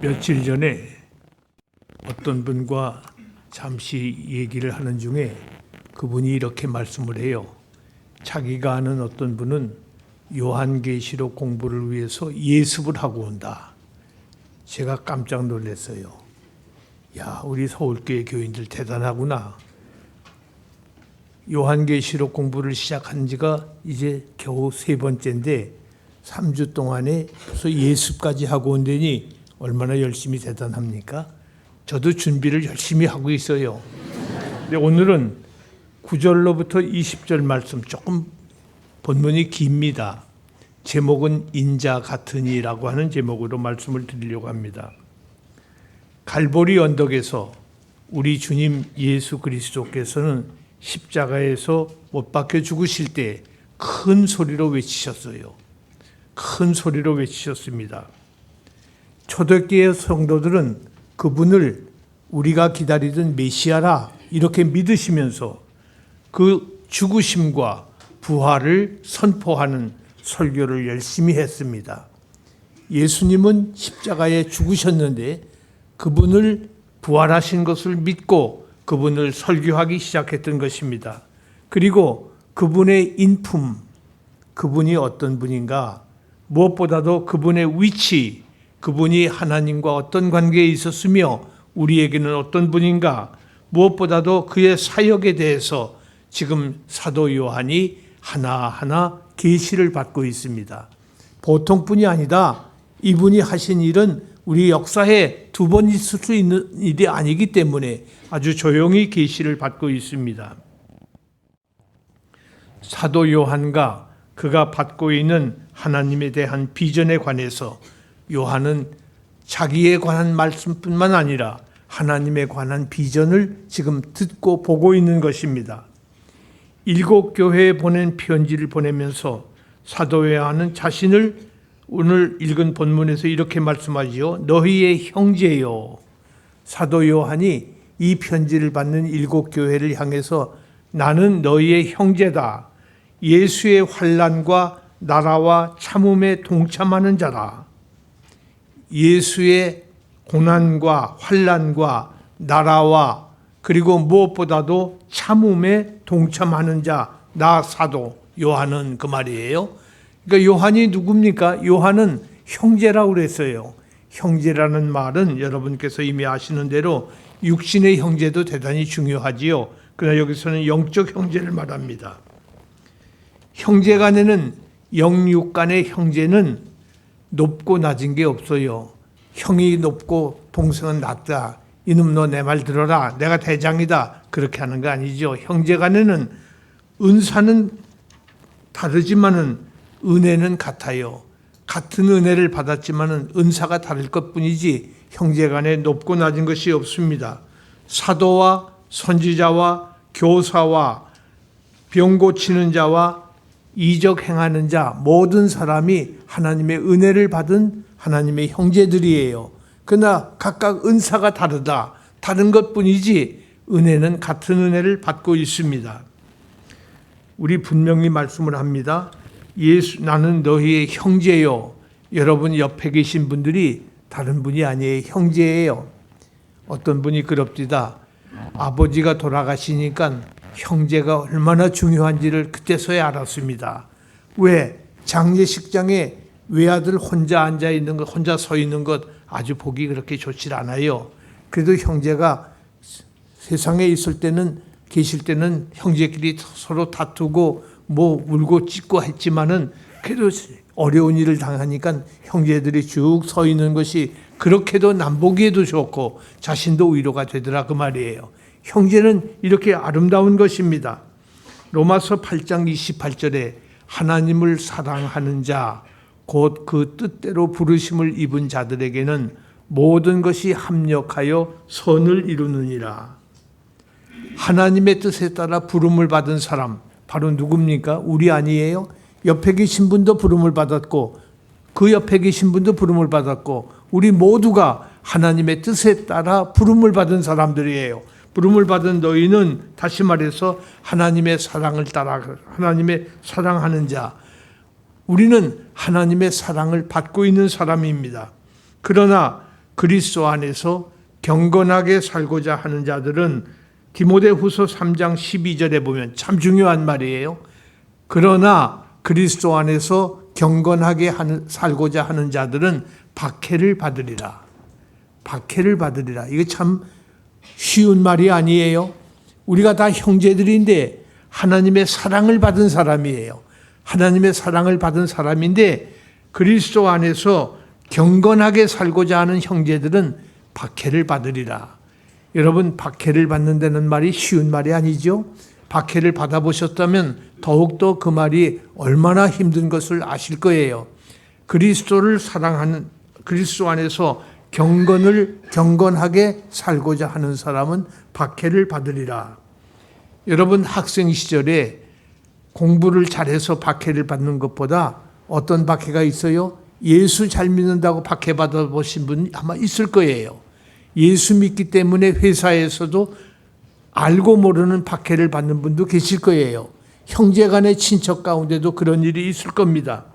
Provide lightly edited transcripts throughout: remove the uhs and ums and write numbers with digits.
며칠 전에 어떤 분과 잠시 얘기를 하는 중에 그분이 이렇게 말씀을 해요. 자기가 아는 어떤 분은 요한계시록 공부를 위해서 예습을 하고 온다. 제가 깜짝 놀랐어요. 야, 우리 서울교회 교인들 대단하구나. 요한계시록 공부를 시작한 지가 이제 겨우 3번째인데 3주 동안에 벌써 예습까지 하고 온다니 얼마나 열심히 대단합니까? 저도 준비를 열심히 하고 있어요. 근데 오늘은 9절로부터 20절 말씀 조금 본문이 깁니다. 제목은 인자 같으니라고 하는 제목으로 말씀을 드리려고 합니다. 갈보리 언덕에서 우리 주님 예수 그리스도께서는 십자가에서 못 박혀 죽으실 때 큰 소리로 외치셨어요. 큰 소리로 외치셨습니다. 초대교회 성도들은 그분을 우리가 기다리던 메시아라 이렇게 믿으시면서 그 죽으심과 부활을 선포하는 설교를 열심히 했습니다. 예수님은 십자가에 죽으셨는데 그분을 부활하신 것을 믿고 그분을 설교하기 시작했던 것입니다. 그리고 그분의 인품, 그분이 어떤 분인가, 무엇보다도 그분의 위치, 그분이 하나님과 어떤 관계에 있었으며 우리에게는 어떤 분인가, 무엇보다도 그의 사역에 대해서 지금 사도 요한이 하나하나 계시를 받고 있습니다. 보통뿐이 아니다. 이분이 하신 일은 우리 역사에 2번 있을 수 있는 일이 아니기 때문에 아주 조용히 계시를 받고 있습니다. 사도 요한과 그가 받고 있는 하나님에 대한 비전에 관해서 요한은 자기에 관한 말씀뿐만 아니라 하나님에 관한 비전을 지금 듣고 보고 있는 것입니다. 7 교회에 보낸 편지를 보내면서 사도 요한은 자신을 오늘 읽은 본문에서 이렇게 말씀하지요. 너희의 형제요. 사도 요한이 이 편지를 받는 7 교회를 향해서 나는 너희의 형제다. 예수의 환난과 나라와 참음에 동참하는 자다. 예수의 고난과 환난과 나라와 그리고 무엇보다도 참음에 동참하는 자, 나 사도 요한은 그 말이에요. 그러니까 요한이 누굽니까? 요한은 형제라고 그랬어요. 형제라는 말은 여러분께서 이미 아시는 대로 육신의 형제도 대단히 중요하지요. 그러나 여기서는 영적 형제를 말합니다. 형제 간에는 영육 간의 형제는 높고 낮은 게 없어요. 형이 높고 동생은 낮다. 이놈 너 내 말 들어라. 내가 대장이다. 그렇게 하는 거 아니죠. 형제 간에는 은사는 다르지만은 은혜는 같아요. 같은 은혜를 받았지만은 은사가 다를 것뿐이지 형제 간에 높고 낮은 것이 없습니다. 사도와 선지자와 교사와 병 고치는 자와 이적 행하는 자 모든 사람이 하나님의 은혜를 받은 하나님의 형제들이에요. 그러나 각각 은사가 다르다. 다른 것뿐이지 은혜는 같은 은혜를 받고 있습니다. 우리 분명히 말씀을 합니다. 나는 너희의 형제요. 여러분 옆에 계신 분들이 다른 분이 아니에요. 형제예요. 어떤 분이 그럽디다. 아버지가 돌아가시니까 형제가 얼마나 중요한지를 그때서야 알았습니다. 왜? 장례식장에 외아들 혼자 앉아 있는 것, 혼자 서 있는 것 아주 보기 그렇게 좋지 않아요. 그래도 형제가 세상에 있을 때는 계실 때는 형제끼리 서로 다투고 뭐 울고 찢고 했지만은 그래도 어려운 일을 당하니까 형제들이 쭉 서 있는 것이 그렇게도 남보기에도 좋고 자신도 위로가 되더라 그 말이에요. 형제는 이렇게 아름다운 것입니다. 로마서 8장 28절에 하나님을 사랑하는 자, 곧 그 뜻대로 부르심을 입은 자들에게는 모든 것이 합력하여 선을 이루느니라. 하나님의 뜻에 따라 부름을 받은 사람, 바로 누굽니까? 우리 아니에요? 옆에 계신 분도 부름을 받았고 그 옆에 계신 분도 부름을 받았고 우리 모두가 하나님의 뜻에 따라 부름을 받은 사람들이에요. 부름을 받은 너희는 다시 말해서 하나님의 사랑을 따라 하나님의 사랑하는 자, 우리는 하나님의 사랑을 받고 있는 사람입니다. 그러나 그리스도 안에서 경건하게 살고자 하는 자들은 디모데후서 3장 12절에 보면 참 중요한 말이에요. 그러나 그리스도 안에서 경건하게 살고자 하는 자들은 박해를 받으리라. 박해를 받으리라. 이게 참 쉬운 말이 아니에요. 우리가 다 형제들인데 하나님의 사랑을 받은 사람이에요. 하나님의 사랑을 받은 사람인데 그리스도 안에서 경건하게 살고자 하는 형제들은 박해를 받으리라. 여러분, 박해를 받는다는 말이 쉬운 말이 아니죠. 박해를 받아보셨다면 더욱더 그 말이 얼마나 힘든 것을 아실 거예요. 그리스도를 사랑하는, 그리스도 안에서 경건하게 살고자 하는 사람은 박해를 받으리라. 여러분, 학생 시절에 공부를 잘해서 박해를 받는 것보다 어떤 박해가 있어요? 예수 잘 믿는다고 박해 받아보신 분 아마 있을 거예요. 예수 믿기 때문에 회사에서도 알고 모르는 박해를 받는 분도 계실 거예요. 형제간의 친척 가운데도 그런 일이 있을 겁니다.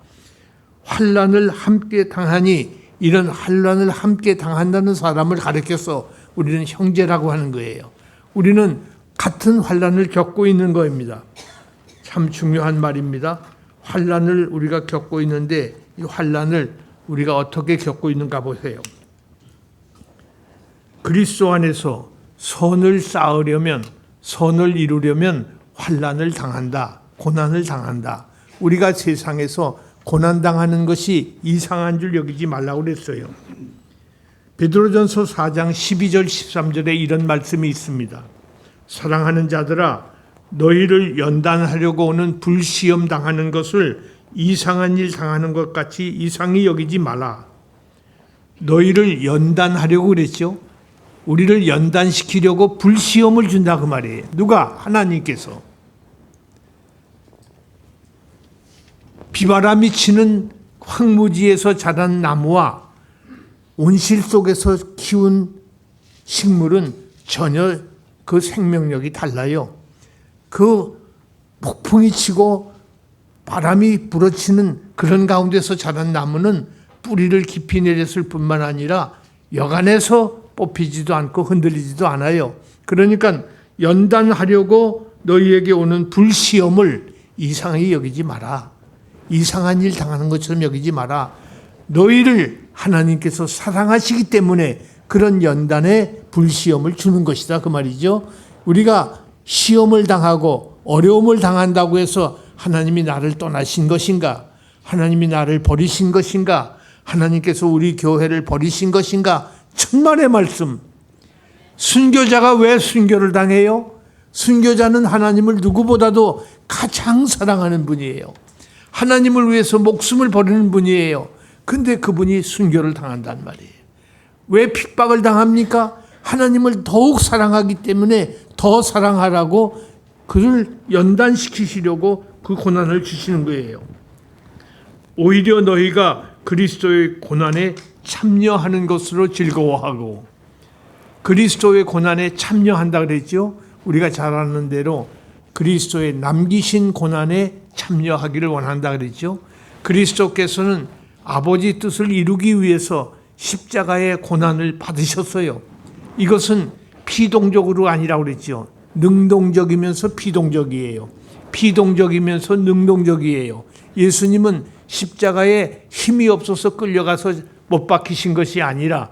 환난을 함께 당하니 이런 환난을 함께 당한다는 사람을 가리켜서 우리는 형제라고 하는 거예요. 우리는 같은 환난을 겪고 있는 겁니다. 참 중요한 말입니다. 환난을 우리가 겪고 있는데 이 환난을 우리가 어떻게 겪고 있는가 보세요. 그리스도 안에서 선을 쌓으려면, 선을 이루려면 환난을 당한다. 고난을 당한다. 우리가 세상에서 고난당하는 것이 이상한 줄 여기지 말라고 그랬어요. 베드로전서 4장 12절 13절에 이런 말씀이 있습니다. 사랑하는 자들아, 너희를 연단하려고 오는 불시험 당하는 것을 이상한 일 당하는 것 같이 이상히 여기지 마라. 너희를 연단하려고 그랬죠. 우리를 연단시키려고 불시험을 준다 그 말이에요. 누가? 하나님께서. 비바람이 치는 황무지에서 자란 나무와 온실 속에서 키운 식물은 전혀 그 생명력이 달라요. 그 폭풍이 치고 바람이 불어치는 그런 가운데서 자란 나무는 뿌리를 깊이 내렸을 뿐만 아니라 여간에서 뽑히지도 않고 흔들리지도 않아요. 그러니까 연단하려고 너희에게 오는 불시험을 이상히 여기지 마라. 이상한 일 당하는 것처럼 여기지 마라. 너희를 하나님께서 사랑하시기 때문에 그런 연단에 불시험을 주는 것이다 그 말이죠. 우리가 시험을 당하고 어려움을 당한다고 해서 하나님이 나를 떠나신 것인가? 하나님이 나를 버리신 것인가? 하나님께서 우리 교회를 버리신 것인가? 천만의 말씀. 순교자가 왜 순교를 당해요? 순교자는 하나님을 누구보다도 가장 사랑하는 분이에요. 하나님을 위해서 목숨을 버리는 분이에요. 근데 그분이 순교를 당한단 말이에요. 왜 핍박을 당합니까? 하나님을 더욱 사랑하기 때문에 더 사랑하라고 그를 연단시키시려고 그 고난을 주시는 거예요. 오히려 너희가 그리스도의 고난에 참여하는 것으로 즐거워하고, 그리스도의 고난에 참여한다 그랬죠. 우리가 잘 아는 대로 그리스도의 남기신 고난에 참여하기를 원한다 그랬죠. 그리스도께서는 아버지 뜻을 이루기 위해서 십자가의 고난을 받으셨어요. 이것은 피동적으로 아니라고 그랬죠. 능동적이면서 피동적이에요. 피동적이면서 능동적이에요. 예수님은 십자가에 힘이 없어서 끌려가서 못 박히신 것이 아니라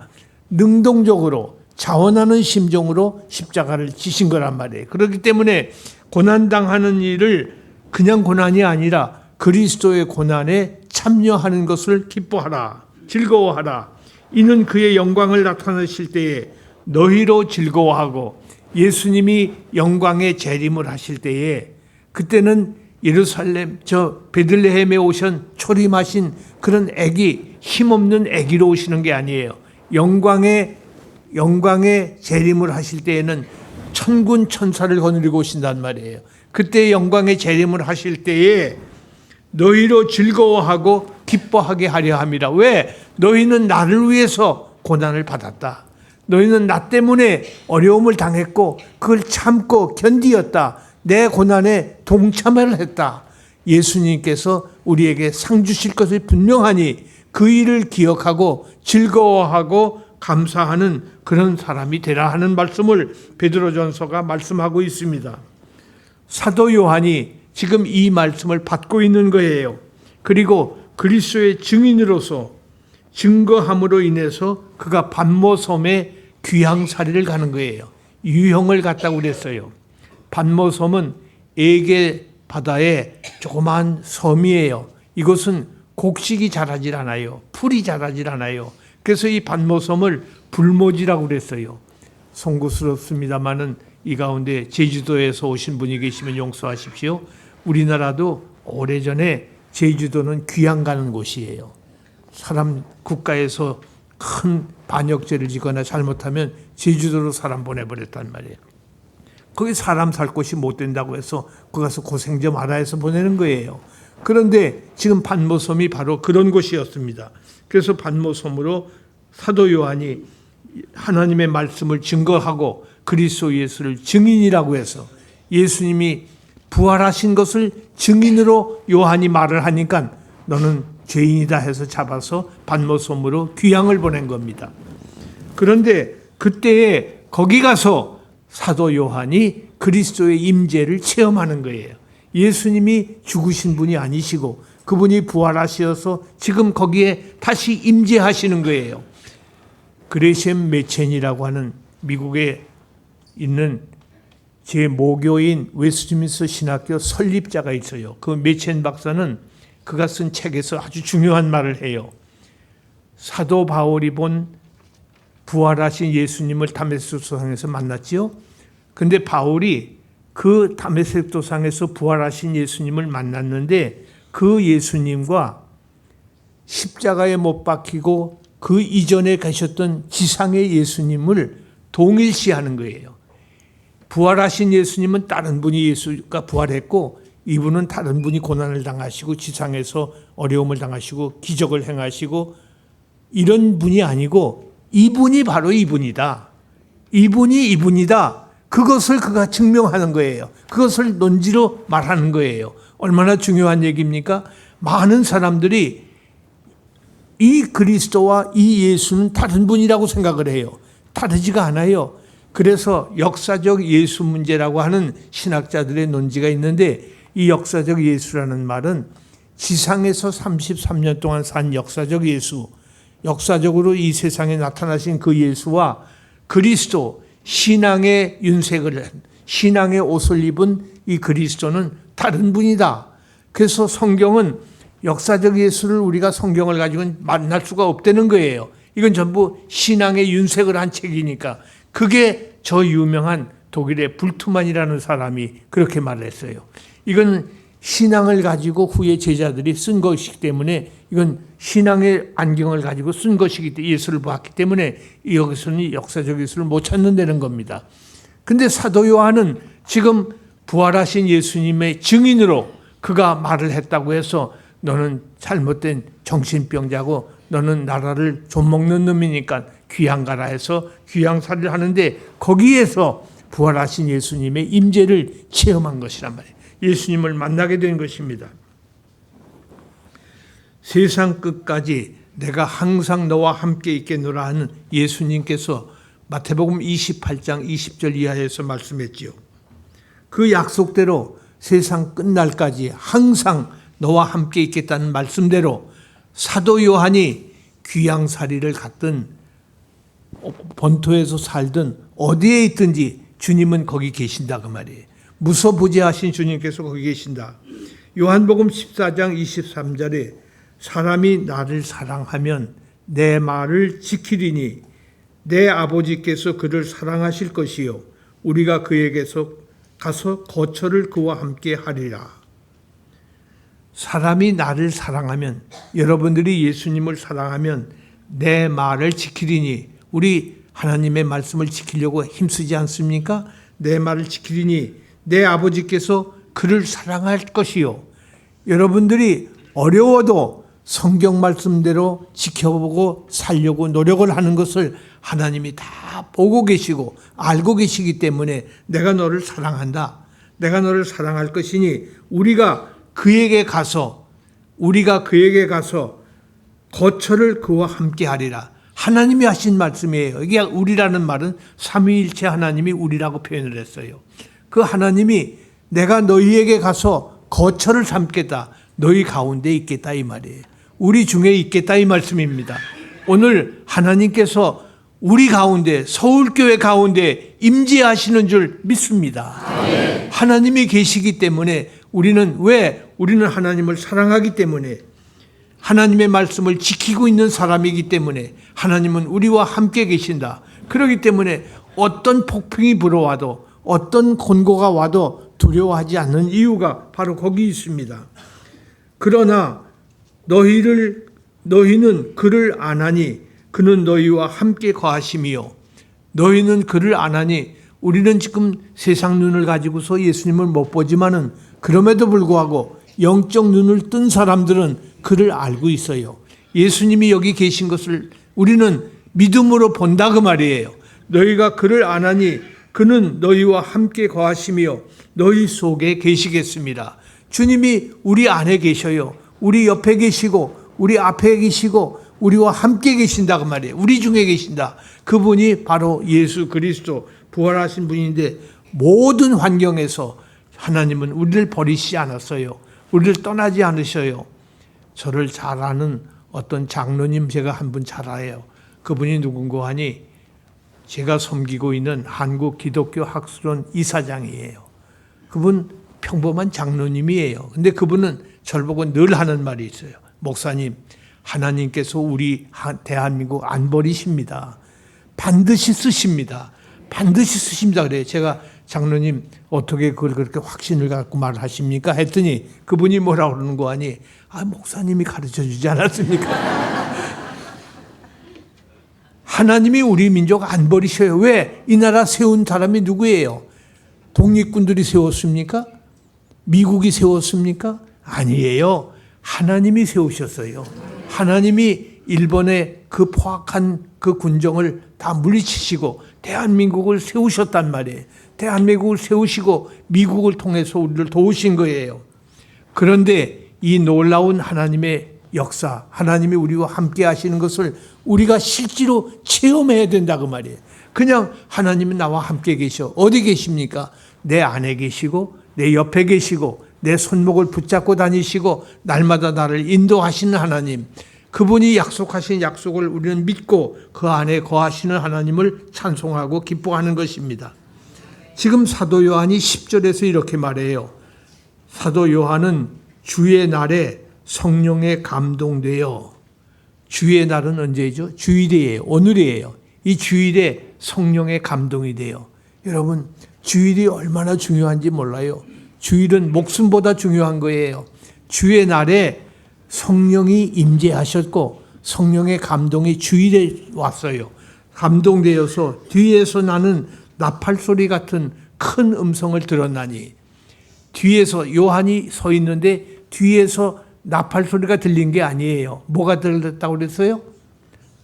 능동적으로 자원하는 심정으로 십자가를 지신 거란 말이에요. 그렇기 때문에 고난당하는 일을 그냥 고난이 아니라 그리스도의 고난에 참여하는 것을 기뻐하라. 즐거워하라. 이는 그의 영광을 나타내실 때에 너희로 즐거워하고, 예수님이 영광의 재림을 하실 때에 그때는 예루살렘 베들레헴에 오신 초림하신 그런 아기, 힘없는 아기로 오시는 게 아니에요. 영광의 재림을 하실 때에는 천군 천사를 거느리고 오신단 말이에요. 그때 영광의 재림을 하실 때에 너희로 즐거워하고 기뻐하게 하려 함이라. 왜? 너희는 나를 위해서 고난을 받았다. 너희는 나 때문에 어려움을 당했고 그걸 참고 견디었다. 내 고난에 동참을 했다. 예수님께서 우리에게 상 주실 것을 분명하니 그 일을 기억하고 즐거워하고 감사하는 그런 사람이 되라 하는 말씀을 베드로전서가 말씀하고 있습니다. 사도 요한이 지금 이 말씀을 받고 있는 거예요. 그리고 그리스도의 증인으로서 증거함으로 인해서 그가 반모섬에 귀향살이를 가는 거예요. 유형을 갔다고 그랬어요. 반모섬은 에게 바다의 조그마한 섬이에요. 이것은 곡식이 자라질 않아요. 풀이 자라질 않아요. 그래서 이 반모섬을 불모지라고 그랬어요. 송구스럽습니다마는 이 가운데 제주도에서 오신 분이 계시면 용서하십시오. 우리나라도 오래전에 제주도는 귀향 가는 곳이에요. 사람 국가에서 큰 반역죄를 지거나 잘못하면 제주도로 사람 보내버렸단 말이에요. 거기 사람 살 곳이 못 된다고 해서 거기 가서 고생 좀 알아 해서 보내는 거예요. 그런데 지금 반모섬이 바로 그런 곳이었습니다. 그래서 반모섬으로 사도 요한이 하나님의 말씀을 증거하고 그리스도 예수를 증인이라고 해서 예수님이 부활하신 것을 증인으로 요한이 말을 하니까 너는 죄인이다 해서 잡아서 반모섬으로 귀향을 보낸 겁니다. 그런데 그때에 거기 가서 사도 요한이 그리스도의 임재를 체험하는 거예요. 예수님이 죽으신 분이 아니시고 그분이 부활하셔서 지금 거기에 다시 임재하시는 거예요. 그레셈 메첸이라고 하는 미국에 있는 제 모교인 웨스트민스터 신학교 설립자가 있어요. 그 메첸 박사는 그가 쓴 책에서 아주 중요한 말을 해요. 사도 바울이 본 부활하신 예수님을 다메섹 도상에서 만났지요. 근데 바울이 그 다메섹 도상에서 부활하신 예수님을 만났는데 그 예수님과 십자가에 못 박히고 그 이전에 가셨던 지상의 예수님을 동일시하는 거예요. 부활하신 예수님은 다른 분이 예수가 부활했고 이분은 다른 분이 고난을 당하시고 지상에서 어려움을 당하시고 기적을 행하시고 이런 분이 아니고 이분이 바로 이분이다. 이분이 이분이다. 그것을 그가 증명하는 거예요. 그것을 논지로 말하는 거예요. 얼마나 중요한 얘기입니까? 많은 사람들이 이 그리스도와 이 예수는 다른 분이라고 생각을 해요. 다르지가 않아요. 그래서 역사적 예수 문제라고 하는 신학자들의 논지가 있는데 이 역사적 예수라는 말은 지상에서 33년 동안 산 역사적 예수, 역사적으로 이 세상에 나타나신 그 예수와 그리스도, 신앙의 윤색을, 신앙의 옷을 입은 이 그리스도는 다른 분이다. 그래서 성경은 역사적 예수를 우리가 성경을 가지고는 만날 수가 없다는 거예요. 이건 전부 신앙의 윤색을 한 책이니까. 그게 저 유명한 독일의 불트만이라는 사람이 그렇게 말했어요. 이건 신앙을 가지고 후에 제자들이 쓴 것이기 때문에 이건 신앙의 안경을 가지고 쓴 것이기 때문에 예수를 봤기 때문에 여기서는 역사적 예수를 못 찾는다는 겁니다. 근데 사도 요한은 지금 부활하신 예수님의 증인으로 그가 말을 했다고 해서 너는 잘못된 정신병자고 너는 나라를 좀먹는 놈이니까 귀양 가라 해서 귀양살이를 하는데 거기에서 부활하신 예수님의 임재를 체험한 것이란 말이에요. 예수님을 만나게 된 것입니다. 세상 끝까지 내가 항상 너와 함께 있겠노라 하는 예수님께서 마태복음 28장 20절 이하에서 말씀했지요. 그 약속대로 세상 끝날까지 항상 너와 함께 있겠다는 말씀대로 사도 요한이 귀양살이를 갔든 본토에서 살든 어디에 있든지 주님은 거기 계신다 그 말이에요. 무소부재하신 주님께서 거기 계신다. 요한복음 14장 23절에 사람이 나를 사랑하면 내 말을 지키리니 내 아버지께서 그를 사랑하실 것이요 우리가 그에게서 가서 거처를 그와 함께 하리라. 사람이 나를 사랑하면, 여러분들이 예수님을 사랑하면 내 말을 지키리니, 우리 하나님의 말씀을 지키려고 힘쓰지 않습니까? 내 말을 지키리니 내 아버지께서 그를 사랑할 것이요. 여러분들이 어려워도 성경 말씀대로 지켜보고 살려고 노력을 하는 것을 하나님이 다 보고 계시고 알고 계시기 때문에 내가 너를 사랑한다. 내가 너를 사랑할 것이니 우리가 그에게 가서 거처를 그와 함께 하리라. 하나님이 하신 말씀이에요. 이게 우리라는 말은 삼위일체 하나님이 우리라고 표현을 했어요. 그 하나님이 내가 너희에게 가서 거처를 삼겠다. 너희 가운데 있겠다 이 말이에요. 우리 중에 있겠다 이 말씀입니다. 오늘 하나님께서 우리 가운데, 서울교회 가운데 임재하시는 줄 믿습니다. 네. 하나님이 계시기 때문에 우리는 하나님을 사랑하기 때문에, 하나님의 말씀을 지키고 있는 사람이기 때문에 하나님은 우리와 함께 계신다. 그렇기 때문에 어떤 폭풍이 불어와도, 어떤 곤고가 와도 두려워하지 않는 이유가 바로 거기 있습니다. 그러나 너희는 그를 아나니 그는 너희와 함께 거하심이요. 너희는 그를 아나니, 우리는 지금 세상 눈을 가지고서 예수님을 못 보지만은 그럼에도 불구하고 영적 눈을 뜬 사람들은 그를 알고 있어요. 예수님이 여기 계신 것을 우리는 믿음으로 본다 그 말이에요. 너희가 그를 아나니 그는 너희와 함께 거하시며 너희 속에 계시겠습니다. 주님이 우리 안에 계셔요. 우리 옆에 계시고 우리 앞에 계시고 우리와 함께 계신다 그 말이에요. 우리 중에 계신다. 그분이 바로 예수 그리스도 부활하신 분인데, 모든 환경에서 하나님은 우리를 버리시지 않았어요. 우리를 떠나지 않으셔요. 저를 잘 아는 어떤 장로님 제가 한 분 잘 알아요. 그분이 누군가 하니 제가 섬기고 있는 한국 기독교 학술원 이사장이에요. 그분 평범한 장로님이에요. 근데 그분은 저를 보고 늘 하는 말이 있어요. 목사님, 하나님께서 우리 대한민국 안 버리십니다. 반드시 쓰십니다. 반드시 쓰십니다. 그래요. 제가 장로님 어떻게 그걸 그렇게 확신을 갖고 말하십니까? 했더니 그분이 뭐라고 그러는 거 아니? 목사님이 가르쳐 주지 않았습니까? 하나님이 우리 민족 안 버리셔요. 왜? 이 나라 세운 사람이 누구예요? 독립군들이 세웠습니까? 미국이 세웠습니까? 아니에요. 하나님이 세우셨어요. 하나님이 일본의 그 포악한 그 군정을 다 물리치시고 대한민국을 세우셨단 말이에요. 대한민국을 세우시고 미국을 통해서 우리를 도우신 거예요. 그런데 이 놀라운 하나님의 역사, 하나님이 우리와 함께 하시는 것을 우리가 실제로 체험해야 된다 그 말이에요. 그냥 하나님은 나와 함께 계셔. 어디 계십니까? 내 안에 계시고 내 옆에 계시고 내 손목을 붙잡고 다니시고 날마다 나를 인도하시는 하나님, 그분이 약속하신 약속을 우리는 믿고 그 안에 거하시는 하나님을 찬송하고 기뻐하는 것입니다. 지금 사도 요한이 10절에서 이렇게 말해요. 사도 요한은 주의 날에 성령에 감동되어, 주의 날은 언제죠? 주일이에요. 오늘이에요. 이 주일에 성령에 감동이 돼요. 여러분, 주일이 얼마나 중요한지 몰라요. 주일은 목숨보다 중요한 거예요. 주의 날에 성령이 임재하셨고 성령의 감동이 주일에 왔어요. 감동되어서 뒤에서 나는 나팔소리 같은 큰 음성을 들었나니, 뒤에서 요한이 서 있는데 뒤에서 나팔소리가 들린 게 아니에요. 뭐가 들렸다고 그랬어요?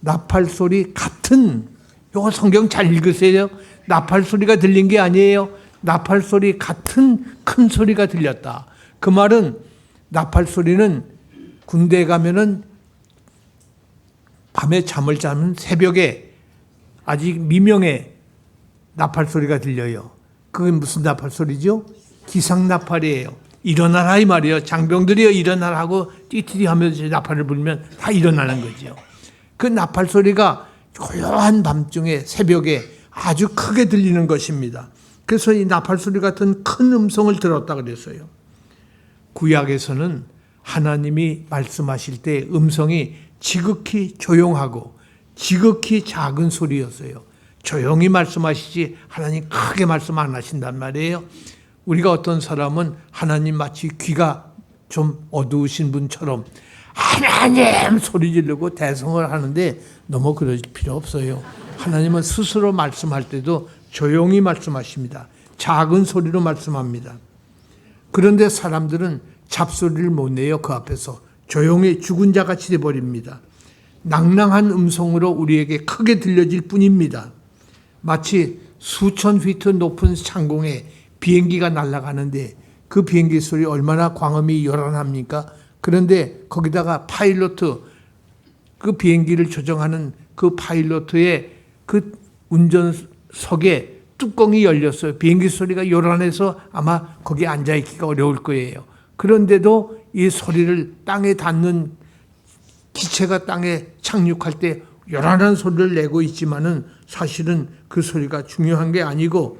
나팔소리 같은, 요거 성경 잘 읽으세요. 나팔소리가 들린 게 아니에요. 나팔소리 같은 큰 소리가 들렸다. 그 말은 나팔소리는 군대에 가면은 밤에 잠을 자면 새벽에 아직 미명에 나팔소리가 들려요. 그게 무슨 나팔소리죠? 기상나팔이에요. 일어나라 이 말이에요. 장병들이요 일어나라고 띠띠띠 하면서 나팔을 불면 다 일어나는 거죠. 그 나팔소리가 고요한 밤중에 새벽에 아주 크게 들리는 것입니다. 그래서 이 나팔소리 같은 큰 음성을 들었다 그랬어요. 구약에서는 하나님이 말씀하실 때 음성이 지극히 조용하고 지극히 작은 소리였어요. 조용히 말씀하시지 하나님 크게 말씀 안 하신단 말이에요. 우리가 어떤 사람은 하나님 마치 귀가 좀 어두우신 분처럼 하나님 소리 지르고 대성을 하는데 너무 그럴 필요 없어요. 하나님은 스스로 말씀할 때도 조용히 말씀하십니다. 작은 소리로 말씀합니다. 그런데 사람들은 잡소리를 못 내요. 그 앞에서 조용히 죽은 자같이 돼버립니다. 낭낭한 음성으로 우리에게 크게 들려질 뿐입니다. 마치 수천 피트 높은 상공에 비행기가 날아가는데 그 비행기 소리 얼마나 광음이 요란합니까? 그런데 거기다가 파일로트, 그 비행기를 조정하는 그 파일로트의 그 운전석에 뚜껑이 열렸어요. 비행기 소리가 요란해서 아마 거기에 앉아있기가 어려울 거예요. 그런데도 이 소리를 땅에 닿는 기체가 땅에 착륙할 때 요란한 소리를 내고 있지만은 사실은 그 소리가 중요한 게 아니고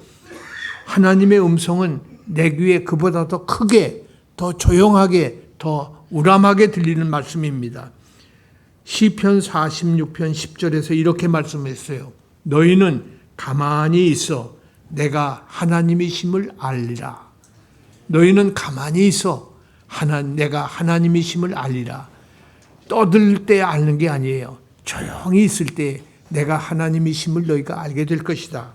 하나님의 음성은 내 귀에 그보다 더 크게, 더 조용하게, 더 우람하게 들리는 말씀입니다. 시편 46편 10절에서 이렇게 말씀했어요. 너희는 가만히 있어 내가 하나님이심을 알리라. 너희는 가만히 있어 내가 하나님이심을 알리라. 떠들 때 아는 게 아니에요. 조용히 있을 때 내가 하나님이심을 너희가 알게 될 것이다.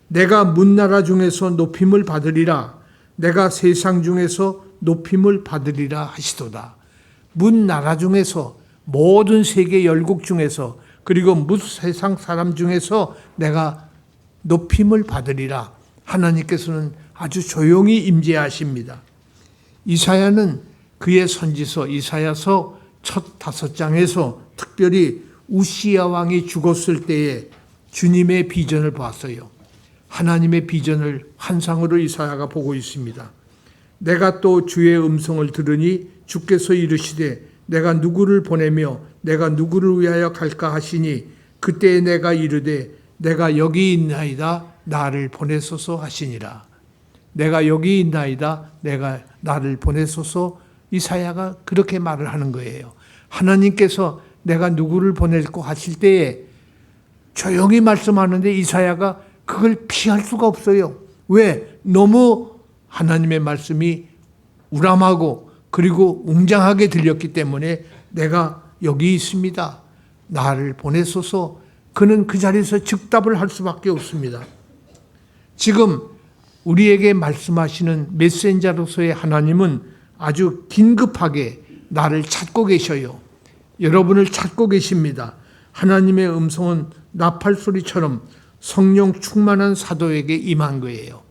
내가 문나라 중에서 높임을 받으리라. 내가 세상 중에서 높임을 받으리라 하시도다. 문나라 중에서, 모든 세계 열국 중에서, 그리고 세상 사람 중에서 내가 높임을 받으리라. 하나님께서는 아주 조용히 임재하십니다. 이사야는 그의 선지서 이사야서 첫 5장에서 특별히 우시야 왕이 죽었을 때에 주님의 비전을 봤어요. 하나님의 비전을 환상으로 이사야가 보고 있습니다. 내가 또 주의 음성을 들으니 주께서 이르시되 내가 누구를 보내며 내가 누구를 위하여 갈까 하시니 그때에 내가 이르되 내가 여기 있나이다 나를 보내소서 하시니라. 내가 여기 있나이다 내가 나를 보내소서. 이사야가 그렇게 말을 하는 거예요. 하나님께서 내가 누구를 보낼고 하실 때에 조용히 말씀하는데 이사야가 그걸 피할 수가 없어요. 왜? 너무 하나님의 말씀이 우람하고 그리고 웅장하게 들렸기 때문에 내가 여기 있습니다. 나를 보내소서. 그는 그 자리에서 즉답을 할 수밖에 없습니다. 지금 우리에게 말씀하시는 메신저로서의 하나님은 아주 긴급하게 나를 찾고 계셔요. 여러분을 찾고 계십니다. 하나님의 음성은 나팔 소리처럼 성령 충만한 사도에게 임한 거예요.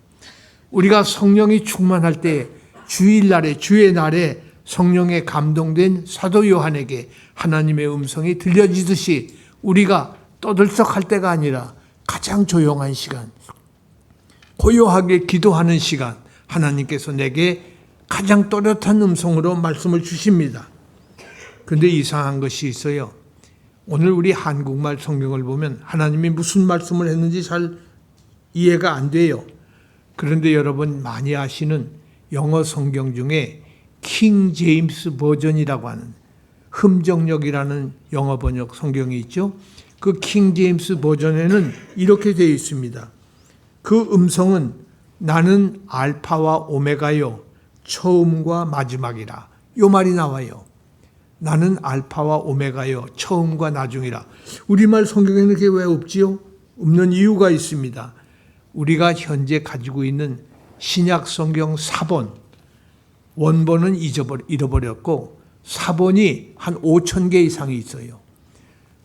우리가 성령이 충만할 때 주일날에, 주의 날에 성령에 감동된 사도 요한에게 하나님의 음성이 들려지듯이 우리가 떠들썩할 때가 아니라 가장 조용한 시간, 고요하게 기도하는 시간, 하나님께서 내게 가장 또렷한 음성으로 말씀을 주십니다. 그런데 이상한 것이 있어요. 오늘 우리 한국말 성경을 보면 하나님이 무슨 말씀을 했는지 잘 이해가 안 돼요. 그런데 여러분 많이 아시는 영어 성경 중에 킹 제임스 버전이라고 하는 흠정역이라는 영어 번역 성경이 있죠. 그 킹 제임스 버전에는 이렇게 되어 있습니다. 그 음성은 나는 알파와 오메가요 처음과 마지막이라. 요 말이 나와요. 나는 알파와 오메가요 처음과 나중이라. 우리말 성경에는 그게 왜 없지요? 없는 이유가 있습니다. 우리가 현재 가지고 있는 신약 성경 사본, 원본은 잃어버렸고 사본이 한 5,000개 이상이 있어요.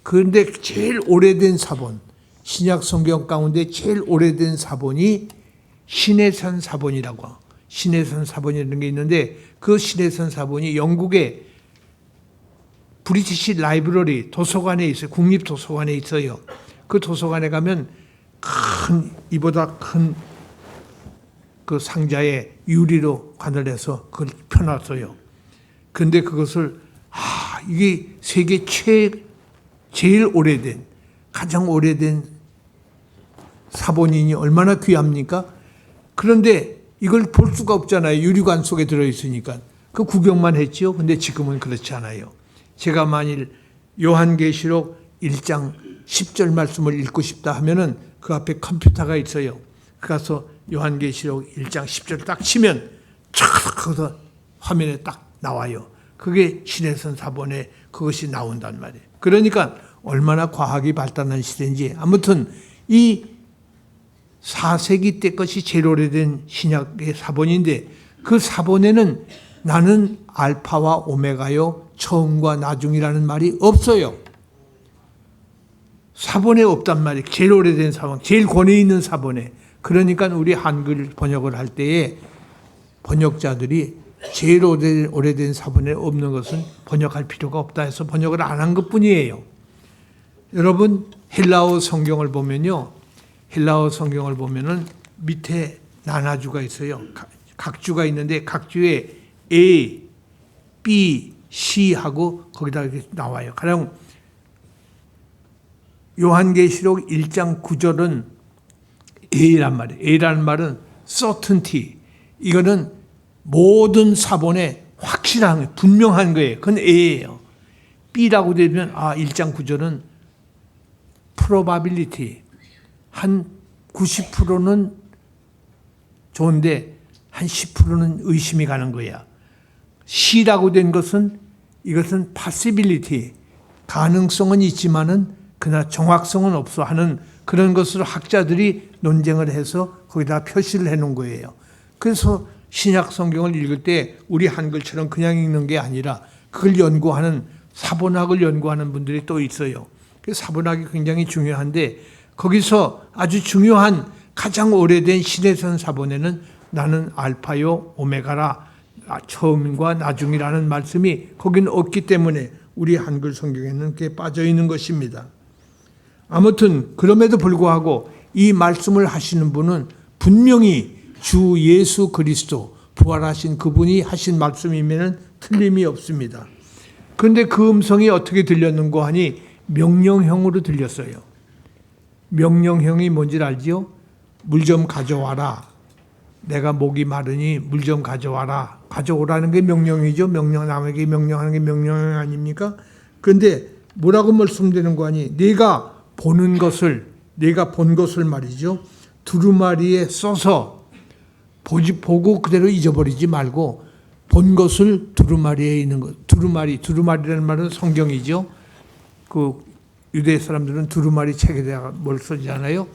그런데 제일 오래된 사본, 신약 성경 가운데 제일 오래된 사본이 신해산 사본이라고, 신해산 사본이라는 게 있는데 그 신해산 사본이 영국의 브리티시 라이브러리 도서관에 있어요. 국립도서관에 있어요. 그 도서관에 가면 이보다 큰 그 상자에 유리로 관을 해서 그걸 펴놨어요. 근데 그것을 이게 세계 제일 오래된, 가장 오래된 사본이니 얼마나 귀합니까? 그런데 이걸 볼 수가 없잖아요. 유리관 속에 들어있으니까. 그 구경만 했지요. 근데 지금은 그렇지 않아요. 제가 만일 요한계시록 1장 10절 말씀을 읽고 싶다 하면은 그 앞에 컴퓨터가 있어요. 가서 요한계시록 1장 10절 딱 치면 촥 거기서 화면에 딱 나와요. 그게 신해선 사본에 그것이 나온단 말이에요. 그러니까 얼마나 과학이 발달한 시대인지. 아무튼 이 4세기 때 것이 제일 오래된 신약의 사본인데 그 사본에는 나는 알파와 오메가요 처음과 나중이라는 말이 없어요. 사본에 없단 말이에요. 제일 오래된 사본, 제일 권위 있는 사본에. 그러니까 우리 한글 번역을 할 때에 번역자들이 제일 오래된 사본에 없는 것은 번역할 필요가 없다 해서 번역을 안 한 것뿐이에요. 여러분 헬라어 성경을 보면요. 헬라어 성경을 보면은 밑에 나눠주가 있어요. 각 주가 있는데 각 주에 A, B, C 하고 거기다 이렇게 나와요. 가령 요한계시록 1장 9절은 A란 말이에요. A라는 말은 certainty. 이거는 모든 사본에 확실한, 분명한 거예요. 그건 A예요. B라고 되면 1장 9절은 probability. 한 90%는 좋은데 한 10%는 의심이 가는 거야. C라고 된 것은 이것은 possibility. 가능성은 있지만은 그러나 정확성은 없어 하는 그런 것으로 학자들이 논쟁을 해서 거기다 표시를 해 놓은 거예요. 그래서 신약 성경을 읽을 때 우리 한글처럼 그냥 읽는 게 아니라 그걸 연구하는 사본학을 연구하는 분들이 또 있어요. 그 사본학이 굉장히 중요한데 거기서 아주 중요한 가장 오래된 신해선 사본에는 나는 알파요 오메가라 처음과 나중이라는 말씀이 거기는 없기 때문에 우리 한글 성경에는 그게 빠져 있는 것입니다. 아무튼 그럼에도 불구하고 이 말씀을 하시는 분은 분명히 주 예수 그리스도 부활하신 그분이 하신 말씀이면 틀림이 없습니다. 그런데 그 음성이 어떻게 들렸는고 하니 명령형으로 들렸어요. 명령형이 뭔지 알지요? 물 좀 가져와라. 내가 목이 마르니 물 좀 가져와라. 가져오라는 게 명령이죠. 남에게 명령하는 게 명령 아닙니까? 그런데 뭐라고 말씀드리는 거 아니? 내가 본 것을 말이죠. 두루마리에 써서 보고 그대로 잊어버리지 말고 본 것을 두루마리에 있는 것. 두루마리라는 말은 성경이죠. 그 유대 사람들은 두루마리 책에다가 뭘 쓰잖아요.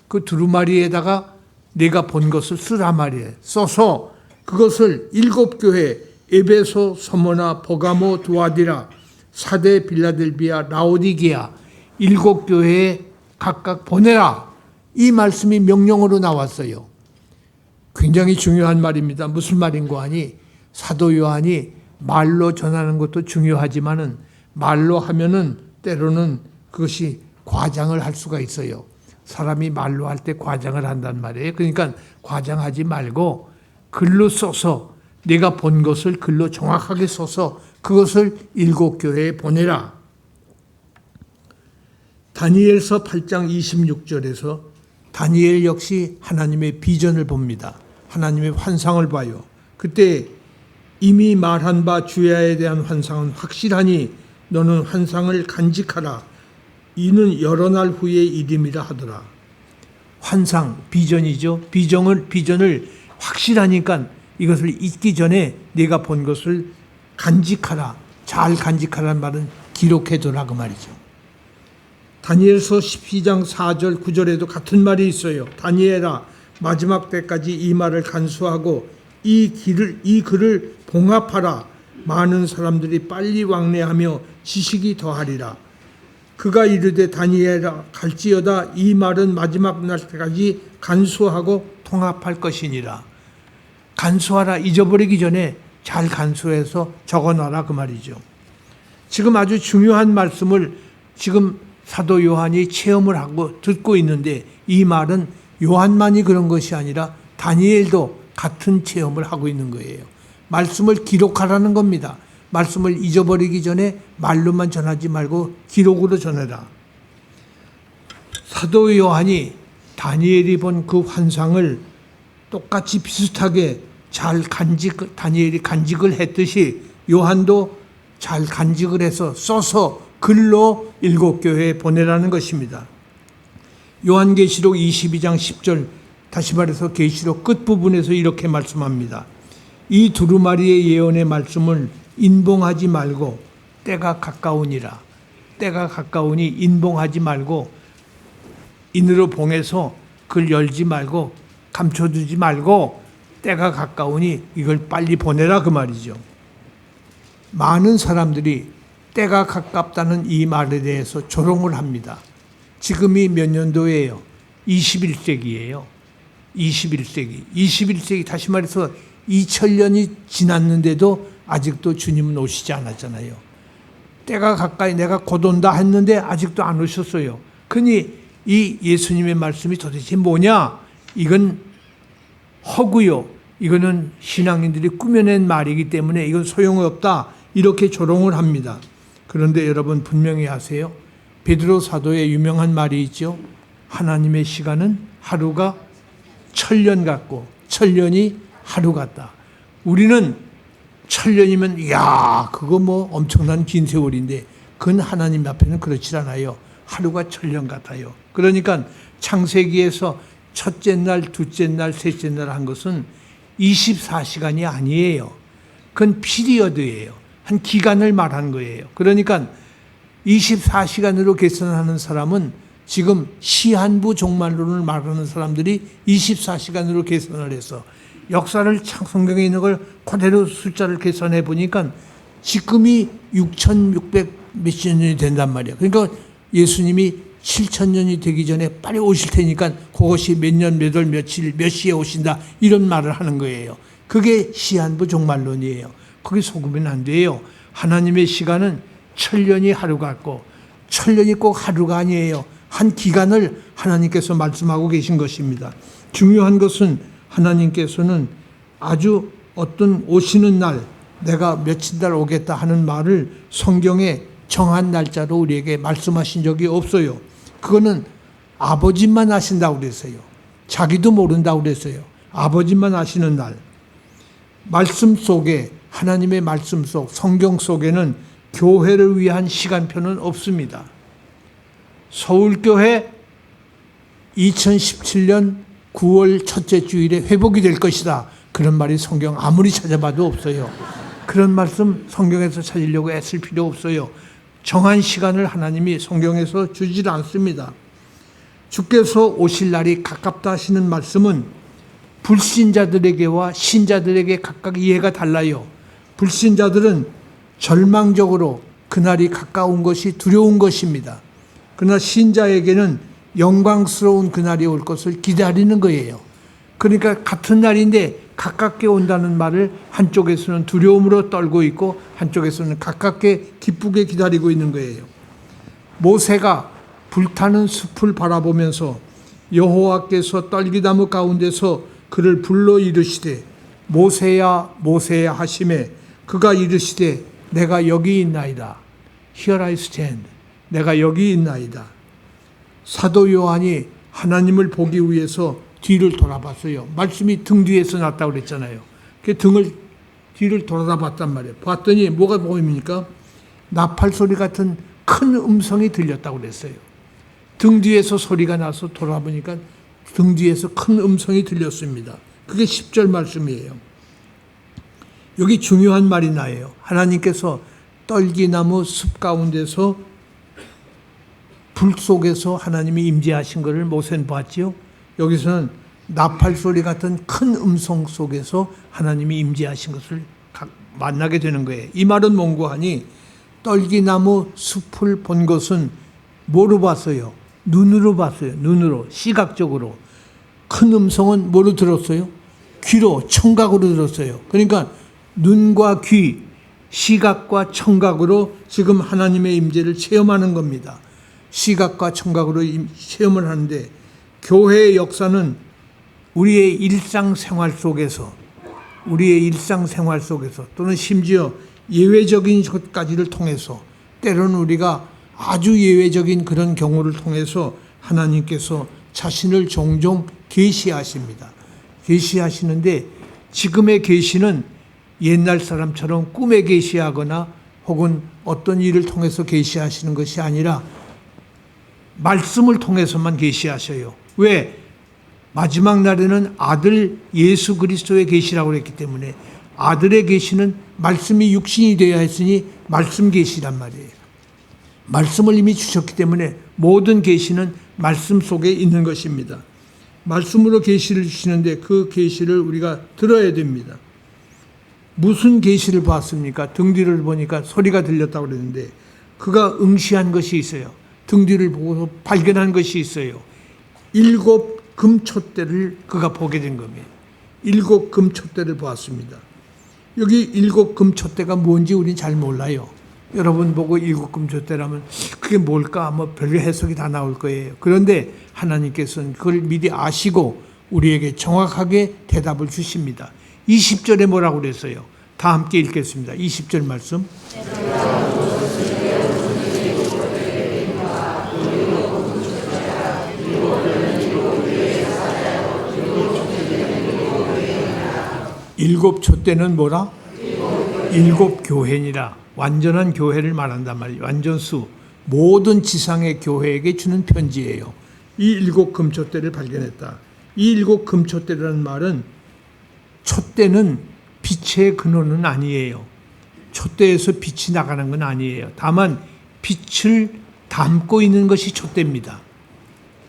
그 두루마리에다가 내가 본 것을 쓰라 말이에요. 써서 그것을 7교회 에베소, 서머나, 버가모, 두아디라, 사데, 빌라델비아, 라오디게아 7교회에 각각 보내라. 이 말씀이 명령으로 나왔어요. 굉장히 중요한 말입니다. 무슨 말인고 하니 사도 요한이 말로 전하는 것도 중요하지만은 말로 하면은 때로는 그것이 과장을 할 수가 있어요. 사람이 말로 할 때 과장을 한단 말이에요. 그러니까 과장하지 말고 글로 써서 내가 본 것을 글로 정확하게 써서 그것을 7교회에 보내라. 다니엘서 8장 26절에서 다니엘 역시 하나님의 비전을 봅니다. 하나님의 환상을 봐요. 그때 이미 말한 바 주야에 대한 환상은 확실하니 너는 환상을 간직하라. 이는 여러 날 후의 일임이라 하더라. 환상, 비전이죠. 비전을 확실하니까 이것을 잊기 전에 네가 본 것을 간직하라. 잘 간직하라는 말은 기록해두라 그 말이죠. 다니엘서 12장 4절 9절에도 같은 말이 있어요. 다니엘아 마지막 때까지 이 말을 간수하고 이 글을 봉합하라. 많은 사람들이 빨리 왕래하며 지식이 더하리라. 그가 이르되 다니엘아 갈지어다 이 말은 마지막 날 때까지 간수하고 통합할 것이니라. 간수하라. 잊어버리기 전에 잘 간수해서 적어놔라 그 말이죠. 지금 아주 중요한 말씀을 지금 사도 요한이 체험을 하고 듣고 있는데 이 말은 요한만이 그런 것이 아니라 다니엘도 같은 체험을 하고 있는 거예요. 말씀을 기록하라는 겁니다. 말씀을 잊어버리기 전에 말로만 전하지 말고 기록으로 전해라. 사도 요한이 다니엘이 본 그 환상을 똑같이 비슷하게 다니엘이 간직을 했듯이 요한도 잘 간직을 해서 써서 글로 7교회에 보내라는 것입니다. 요한계시록 22장 10절 다시 말해서 계시록 끝부분에서 이렇게 말씀합니다. 이 두루마리의 예언의 말씀을 인봉하지 말고 때가 가까우니라. 때가 가까우니 인봉하지 말고 인으로 봉해서 그걸 열지 말고 감춰두지 말고 때가 가까우니 이걸 빨리 보내라 그 말이죠. 많은 사람들이 때가 가깝다는 이 말에 대해서 조롱을 합니다. 지금이 몇 년도예요? 21세기예요. 21세기 다시 말해서 2000년이 지났는데도 아직도 주님은 오시지 않았잖아요. 때가 가까이 내가 곧 온다 했는데 아직도 안 오셨어요. 그러니 이 예수님의 말씀이 도대체 뭐냐? 이건 허구요. 이거는 신앙인들이 꾸며낸 말이기 때문에 이건 소용없다. 이렇게 조롱을 합니다. 그런데 여러분 분명히 아세요? 베드로 사도의 유명한 말이 있죠. 하나님의 시간은 하루가 천년 같고 천년이 하루 같다. 우리는 천년이면 야 그거 뭐 엄청난 긴 세월인데 그건 하나님 앞에는 그렇지 않아요. 하루가 천년 같아요. 그러니까 창세기에서 첫째 날, 둘째 날, 셋째 날 한 것은 24시간이 아니에요. 그건 피리어드예요. 한 기간을 말한 거예요. 그러니까 24시간으로 계산하는 사람은 지금 시한부 종말론을 말하는 사람들이 24시간으로 계산을 해서 역사를 성경에 있는 걸 그대로 숫자를 계산해 보니까 지금이 6600 몇십 년이 된단 말이에요. 그러니까 예수님이 7000년이 되기 전에 빨리 오실 테니까 그것이 몇 년, 몇 월, 며칠, 몇 시에 오신다 이런 말을 하는 거예요. 그게 시한부 종말론이에요. 거기 속으면 안 돼요. 하나님의 시간은 천년이 하루 같고 천년이 꼭 하루가 아니에요. 한 기간을 하나님께서 말씀하고 계신 것입니다. 중요한 것은 하나님께서는 아주 어떤 오시는 날 내가 며칠 날 오겠다 하는 말을 성경에 정한 날짜로 우리에게 말씀하신 적이 없어요. 그거는 아버지만 아신다고 그랬어요. 자기도 모른다고 그랬어요. 아버지만 아시는 날. 말씀 속에 하나님의 말씀 속 성경 속에는 교회를 위한 시간표는 없습니다. 서울교회 2017년 9월 첫째 주일에 회복이 될 것이다. 그런 말이 성경 아무리 찾아봐도 없어요. 그런 말씀 성경에서 찾으려고 애쓸 필요 없어요. 정한 시간을 하나님이 성경에서 주질 않습니다. 주께서 오실 날이 가깝다 하시는 말씀은 불신자들에게와 신자들에게 각각 이해가 달라요. 불신자들은 절망적으로 그날이 가까운 것이 두려운 것입니다. 그러나 신자에게는 영광스러운 그날이 올 것을 기다리는 거예요. 그러니까 같은 날인데 가깝게 온다는 말을 한쪽에서는 두려움으로 떨고 있고 한쪽에서는 가깝게 기쁘게 기다리고 있는 거예요. 모세가 불타는 숲을 바라보면서 여호와께서 떨기나무 가운데서 그를 불러 이르시되 모세야 모세야 하시매 그가 이르시되 내가 여기 있나이다. Here I stand. 내가 여기 있나이다. 사도 요한이 하나님을 보기 위해서 뒤를 돌아봤어요. 말씀이 등 뒤에서 났다고 그랬잖아요. 그 뒤를 돌아봤단 말이에요. 봤더니 뭐가 보입니까? 나팔 소리 같은 큰 음성이 들렸다고 그랬어요. 등 뒤에서 소리가 나서 돌아보니까 등 뒤에서 큰 음성이 들렸습니다. 그게 10절 말씀이에요. 여기 중요한 말이 나요. 하나님께서 떨기나무 숲 가운데서 불 속에서 하나님이 임재하신 것을 모세는 봤지요. 여기서는 나팔 소리 같은 큰 음성 속에서 하나님이 임재하신 것을 만나게 되는 거예요. 이 말은 뭔고 하니 떨기나무 숲을 본 것은 뭐로 봤어요? 눈으로 봤어요. 눈으로, 시각적으로. 큰 음성은 뭐로 들었어요? 귀로, 청각으로 들었어요. 그러니까 눈과 귀, 시각과 청각으로 지금 하나님의 임재를 체험하는 겁니다. 시각과 청각으로 체험을 하는데 교회의 역사는 우리의 일상생활 속에서 또는 심지어 예외적인 것까지를 통해서 때로는 우리가 아주 예외적인 그런 경우를 통해서 하나님께서 자신을 종종 계시하십니다. 계시하시는데 지금의 계시는 옛날 사람처럼 꿈에 계시하거나 혹은 어떤 일을 통해서 계시하시는 것이 아니라 말씀을 통해서만 계시하셔요. 왜? 마지막 날에는 아들 예수 그리스도의 계시라고 했기 때문에 아들의 계시는 말씀이 육신이 되어야 했으니 말씀 계시란 말이에요. 말씀을 이미 주셨기 때문에 모든 계시는 말씀 속에 있는 것입니다. 말씀으로 계시를 주시는데 그 계시를 우리가 들어야 됩니다. 무슨 계시를 봤습니까? 등 뒤를 보니까 소리가 들렸다고 그랬는데 그가 응시한 것이 있어요. 등 뒤를 보고서 발견한 것이 있어요. 7 금촛대를 그가 보게 된 겁니다. 7 금촛대를 보았습니다. 여기 7 금촛대가 뭔지 우리는 잘 몰라요. 여러분 보고 일곱금초대라면 그게 뭘까? 뭐 별의 해석이 다 나올 거예요. 그런데 하나님께서는 그걸 미리 아시고 우리에게 정확하게 대답을 주십니다. 20절에 뭐라고 그랬어요? 다 함께 읽겠습니다. 20절 말씀. 일곱 촛대는 뭐라? 일곱 교회니라. 완전한 교회를 말한단 말이에요. 완전수. 모든 지상의 교회에게 주는 편지예요. 이 일곱 금촛대를 발견했다. 이 일곱 금촛대라는 말은 촛대는 빛의 근원은 아니에요. 촛대에서 빛이 나가는 건 아니에요. 다만 빛을 담고 있는 것이 촛대입니다.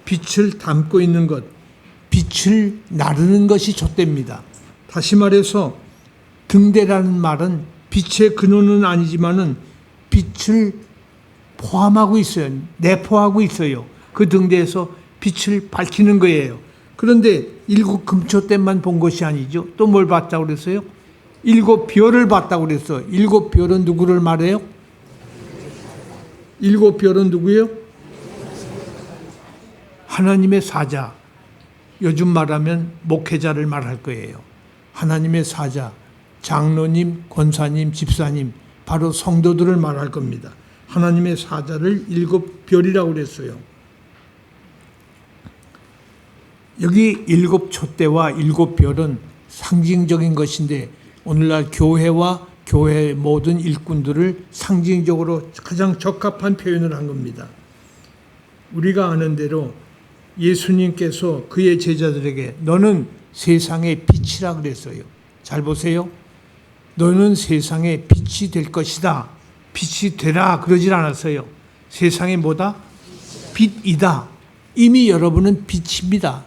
빛을 담고 있는 것, 빛을 나르는 것이 촛대입니다. 다시 말해서 등대라는 말은 빛의 근원은 아니지만은 빛을 포함하고 있어요. 내포하고 있어요. 그 등대에서 빛을 밝히는 거예요. 그런데 일곱 금초대만 본 것이 아니죠. 또 뭘 봤다고 그랬어요? 일곱 별을 봤다고 그랬어요. 일곱 별은 누구를 말해요? 일곱 별은 누구예요? 하나님의 사자. 요즘 말하면 목회자를 말할 거예요. 하나님의 사자, 장로님, 권사님, 집사님, 바로 성도들을 말할 겁니다. 하나님의 사자를 일곱 별이라고 그랬어요. 여기 일곱 촛대와 일곱 별은 상징적인 것인데 오늘날 교회와 교회의 모든 일꾼들을 상징적으로 가장 적합한 표현을 한 겁니다. 우리가 아는 대로 예수님께서 그의 제자들에게 너는 세상의 빛이라 그랬어요. 잘 보세요. 너는 세상의 빛이 될 것이다. 빛이 되라 그러질 않았어요. 세상에 뭐다? 빛이다. 이미 여러분은 빛입니다.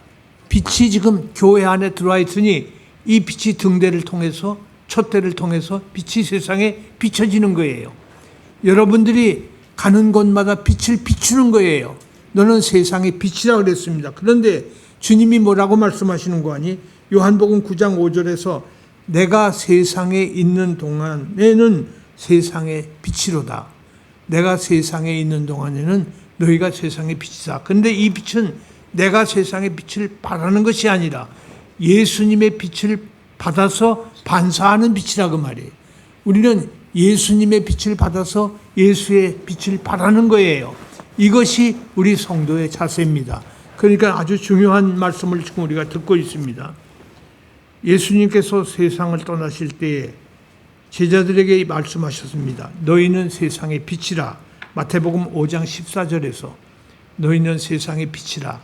빛이 지금 교회 안에 들어와 있으니 이 빛이 등대를 통해서 촛대를 통해서 빛이 세상에 비춰지는 거예요. 여러분들이 가는 곳마다 빛을 비추는 거예요. 너는 세상의 빛이라 그랬습니다. 그런데 주님이 뭐라고 말씀하시는 거 아니? 요한복음 9장 5절에서 내가 세상에 있는 동안에는 세상의 빛이로다. 내가 세상에 있는 동안에는 너희가 세상의 빛이다. 그런데 이 빛은 내가 세상의 빛을 발하는 것이 아니라 예수님의 빛을 받아서 반사하는 빛이라 그 말이에요. 우리는 예수님의 빛을 받아서 예수의 빛을 발하는 거예요. 이것이 우리 성도의 자세입니다. 그러니까 아주 중요한 말씀을 지금 우리가 듣고 있습니다. 예수님께서 세상을 떠나실 때에 제자들에게 말씀하셨습니다. 너희는 세상의 빛이라. 마태복음 5장 14절에서 너희는 세상의 빛이라.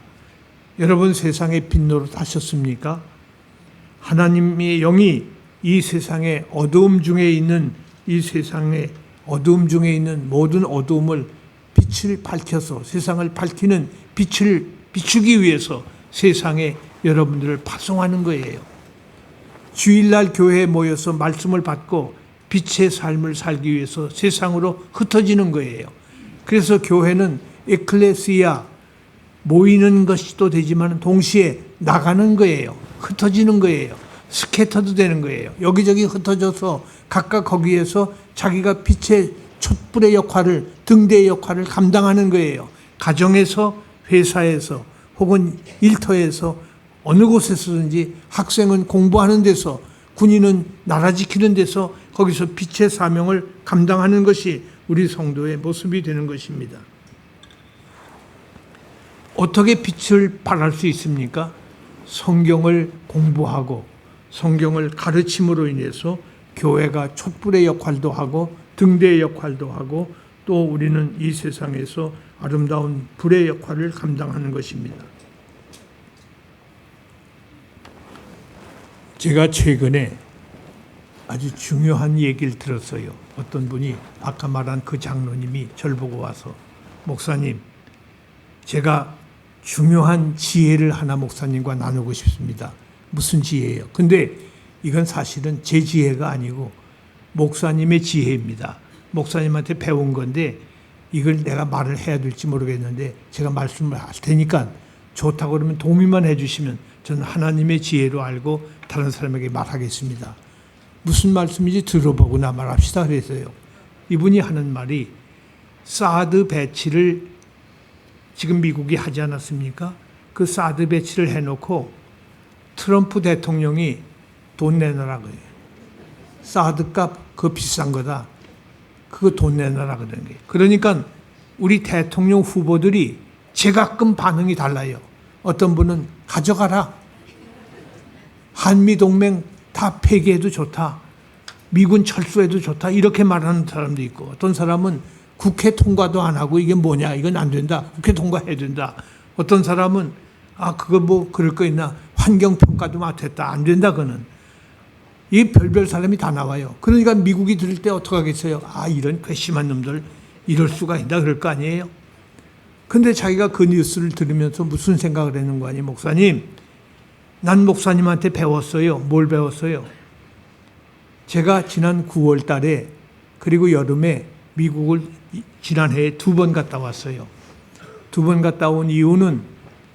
여러분 세상의 빛 노릇하셨습니까? 하나님의 영이 이 세상의 어두움 중에 있는 이 세상의 어두움 중에 있는 모든 어두움을 빛을 밝혀서 세상을 밝히는 빛을 비추기 위해서 세상에 여러분들을 파송하는 거예요. 주일날 교회에 모여서 말씀을 받고 빛의 삶을 살기 위해서 세상으로 흩어지는 거예요. 그래서 교회는 에클레시아 모이는 것도 되지만 동시에 나가는 거예요. 흩어지는 거예요. 스캐터도 되는 거예요. 여기저기 흩어져서 각각 거기에서 자기가 빛의 촛불의 역할을 등대의 역할을 감당하는 거예요. 가정에서 회사에서 혹은 일터에서 어느 곳에서든지 학생은 공부하는 데서 군인은 나라 지키는 데서 거기서 빛의 사명을 감당하는 것이 우리 성도의 모습이 되는 것입니다. 어떻게 빛을 발할 수 있습니까? 성경을 공부하고 성경을 가르침으로 인해서 교회가 촛불의 역할도 하고 등대의 역할도 하고 또 우리는 이 세상에서 아름다운 불의 역할을 감당하는 것입니다. 제가 최근에 아주 중요한 얘기를 들었어요. 어떤 분이 아까 말한 그 장로님이 저를 보고 와서 목사님, 제가 중요한 지혜를 하나 목사님과 나누고 싶습니다. 무슨 지혜예요? 근데 이건 사실은 제 지혜가 아니고 목사님의 지혜입니다. 목사님한테 배운 건데 이걸 내가 말을 해야 될지 모르겠는데 제가 말씀을 할 테니까 좋다고 그러면 동의만 해주시면 저는 하나님의 지혜로 알고 다른 사람에게 말하겠습니다. 무슨 말씀인지 들어보고 나 말합시다 그랬어요. 이분이 하는 말이 사드 배치를 지금 미국이 하지 않았습니까? 그 사드 배치를 해놓고 트럼프 대통령이 돈 내놔라고 해요. 사드 값 그거 비싼 거다. 그거 돈 내놔라 그러는 거예요. 그러니까 우리 대통령 후보들이 제각금 반응이 달라요. 어떤 분은 가져가라. 한미동맹 다 폐기해도 좋다. 미군 철수해도 좋다. 이렇게 말하는 사람도 있고, 어떤 사람은 국회 통과도 안 하고 이게 뭐냐, 이건 안 된다. 국회 통과해야 된다. 어떤 사람은 그거 뭐 그럴 거 있나, 환경평가도 못했다. 안 된다 그는. 이 별별 사람이 다 나와요. 그러니까 미국이 들을 때 어떡하겠어요? 이런 괘씸한 놈들 이럴 수가 있다 그럴 거 아니에요. 근데 자기가 그 뉴스를 들으면서 무슨 생각을 했는 거 아니에요? 목사님, 난 목사님한테 배웠어요. 뭘 배웠어요? 제가 지난 9월 달에 그리고 여름에 미국을 지난해에 2번 갔다 왔어요. 2번 갔다 온 이유는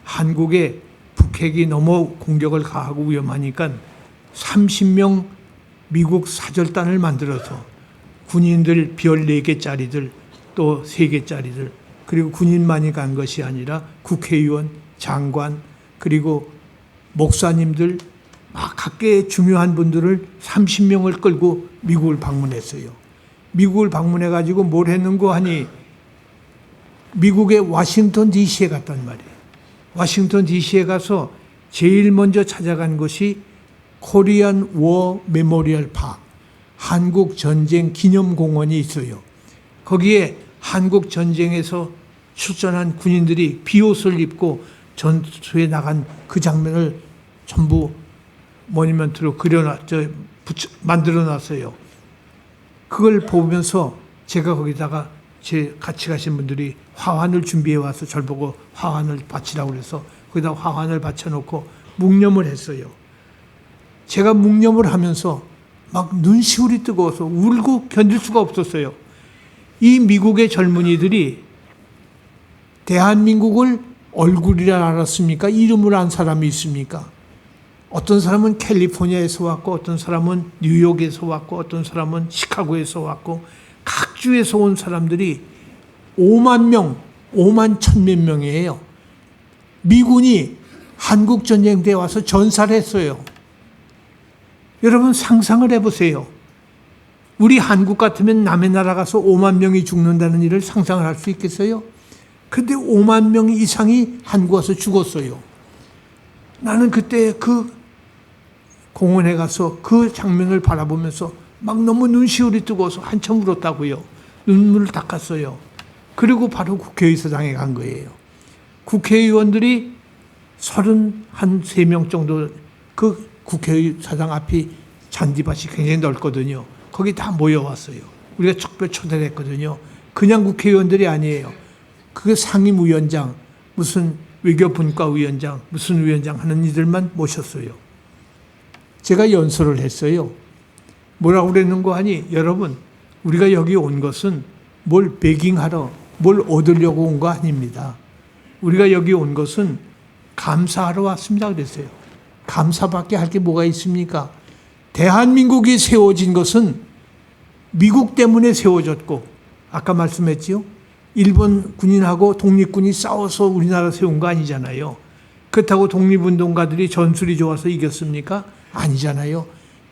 한국에 북핵이 너무 공격을 가하고 위험하니까 30명 미국 사절단을 만들어서 군인들 별 4개짜리들 또 3개짜리들, 그리고 군인만이 간 것이 아니라 국회의원, 장관, 그리고 목사님들 막 각계의 중요한 분들을 30명을 끌고 미국을 방문했어요. 미국을 방문해가지고 뭘 했는고 하니 미국의 워싱턴 DC에 갔단 말이에요. 워싱턴 DC에 가서 제일 먼저 찾아간 것이 코리안 워 메모리얼 파크, 한국 전쟁 기념공원이 있어요. 거기에 한국 전쟁에서 출전한 군인들이 비옷을 입고 전투에 나간 그 장면을 전부 모니먼트로 만들어 놨어요. 그걸 보면서 제가 거기다가 제 같이 가신 분들이 화환을 준비해 와서 저를 보고 화환을 바치라고 그래서 거기다 화환을 바쳐놓고 묵념을 했어요. 제가 묵념을 하면서 막 눈시울이 뜨거워서 울고 견딜 수가 없었어요. 이 미국의 젊은이들이 대한민국을 얼굴이라 알았습니까? 이름을 안 사람이 있습니까? 어떤 사람은 캘리포니아에서 왔고, 어떤 사람은 뉴욕에서 왔고, 어떤 사람은 시카고에서 왔고, 각 주에서 온 사람들이 5만 명, 5만 1,000몇 명이에요. 미군이 한국 전쟁대에 와서 전사를 했어요. 여러분 상상을 해보세요. 우리 한국 같으면 남의 나라 가서 5만 명이 죽는다는 일을 상상을 할 수 있겠어요? 근데 5만 명 이상이 한국 와서 죽었어요. 나는 그때 그 공원에 가서 그 장면을 바라보면서 막 너무 눈시울이 뜨거워서 한참 울었다고요. 눈물을 닦았어요. 그리고 바로 국회의사당에 간 거예요. 국회의원들이 33명 정도, 그 국회의사당 앞이 잔디밭이 굉장히 넓거든요. 거기 다 모여왔어요. 우리가 특별 초대를 했거든요. 그냥 국회의원들이 아니에요. 그게 상임위원장, 무슨 외교분과위원장, 무슨 위원장 하는 이들만 모셨어요. 제가 연설을 했어요. 뭐라고 그랬는고 하니, 여러분, 우리가 여기 온 것은 뭘 베깅하러, 뭘 얻으려고 온 거 아닙니다. 우리가 여기 온 것은 감사하러 왔습니다. 그랬어요. 감사밖에 할 게 뭐가 있습니까? 대한민국이 세워진 것은 미국 때문에 세워졌고, 아까 말씀했지요? 일본 군인하고 독립군이 싸워서 우리나라 세운 거 아니잖아요. 그렇다고 독립운동가들이 전술이 좋아서 이겼습니까? 아니잖아요.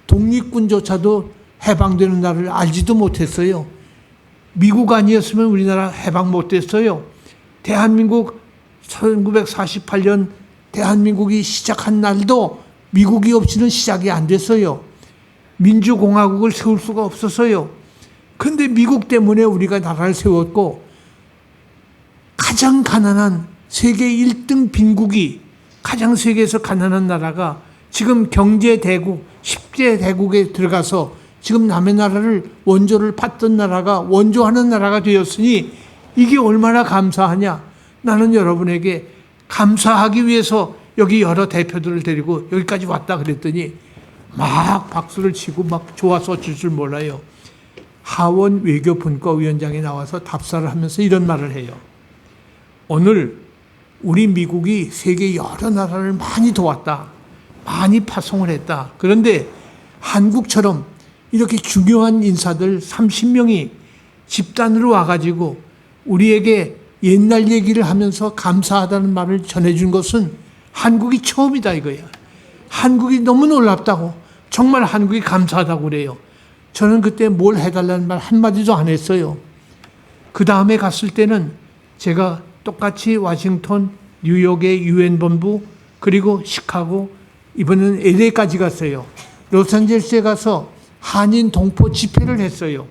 독립군조차도 해방되는 날을 알지도 못했어요. 미국 아니었으면 우리나라 해방 못됐어요. 대한민국 1948년 대한민국이 시작한 날도 미국이 없이는 시작이 안 됐어요. 민주공화국을 세울 수가 없었어요. 그런데 미국 때문에 우리가 나라를 세웠고, 가장 가난한 세계 1등 빈국이, 가장 세계에서 가난한 나라가 지금 경제 대국, 10대 대국에 들어가서 지금 남의 나라를 원조를 받던 나라가 원조하는 나라가 되었으니 이게 얼마나 감사하냐. 나는 여러분에게 감사하기 위해서 여기 여러 대표들을 데리고 여기까지 왔다 그랬더니 막 박수를 치고 막 좋아서 줄 줄 몰라요. 하원 외교분과위원장이 나와서 답사를 하면서 이런 말을 해요. 오늘 우리 미국이 세계 여러 나라를 많이 도왔다. 많이 파송을 했다. 그런데 한국처럼 이렇게 중요한 인사들 30명이 집단으로 와가지고 우리에게 옛날 얘기를 하면서 감사하다는 말을 전해준 것은 한국이 처음이다 이거야. 한국이 너무 놀랍다고, 정말 한국이 감사하다고 그래요. 저는 그때 뭘 해달라는 말 한마디도 안 했어요. 그 다음에 갔을 때는 제가 똑같이 워싱턴, 뉴욕의 유엔본부, 그리고 시카고, 이번에는 LA까지 갔어요. 로스앤젤레스에 가서 한인 동포 집회를 했어요.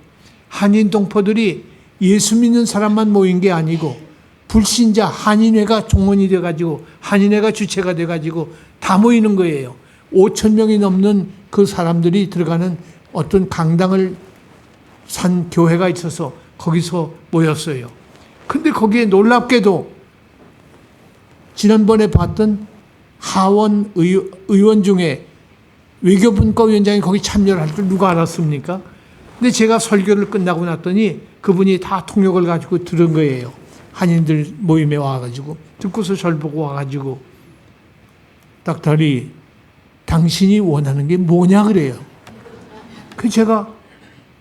한인 동포들이 예수 믿는 사람만 모인 게 아니고 불신자 한인회가 종원이 돼가지고 한인회가 주체가 돼가지고 다 모이는 거예요. 5천 명이 넘는 그 사람들이 들어가는 어떤 강당을 산 교회가 있어서 거기서 모였어요. 근데 거기에 놀랍게도 지난번에 봤던 하원 의원 중에 외교분과 위원장이 거기 참여를 할 줄 누가 알았습니까? 근데 제가 설교를 끝나고 났더니 그분이 다 통역을 가지고 들은 거예요. 한인들 모임에 와가지고 듣고서 절 보고 와가지고 닥터리 당신이 원하는 게 뭐냐 그래요. 그 제가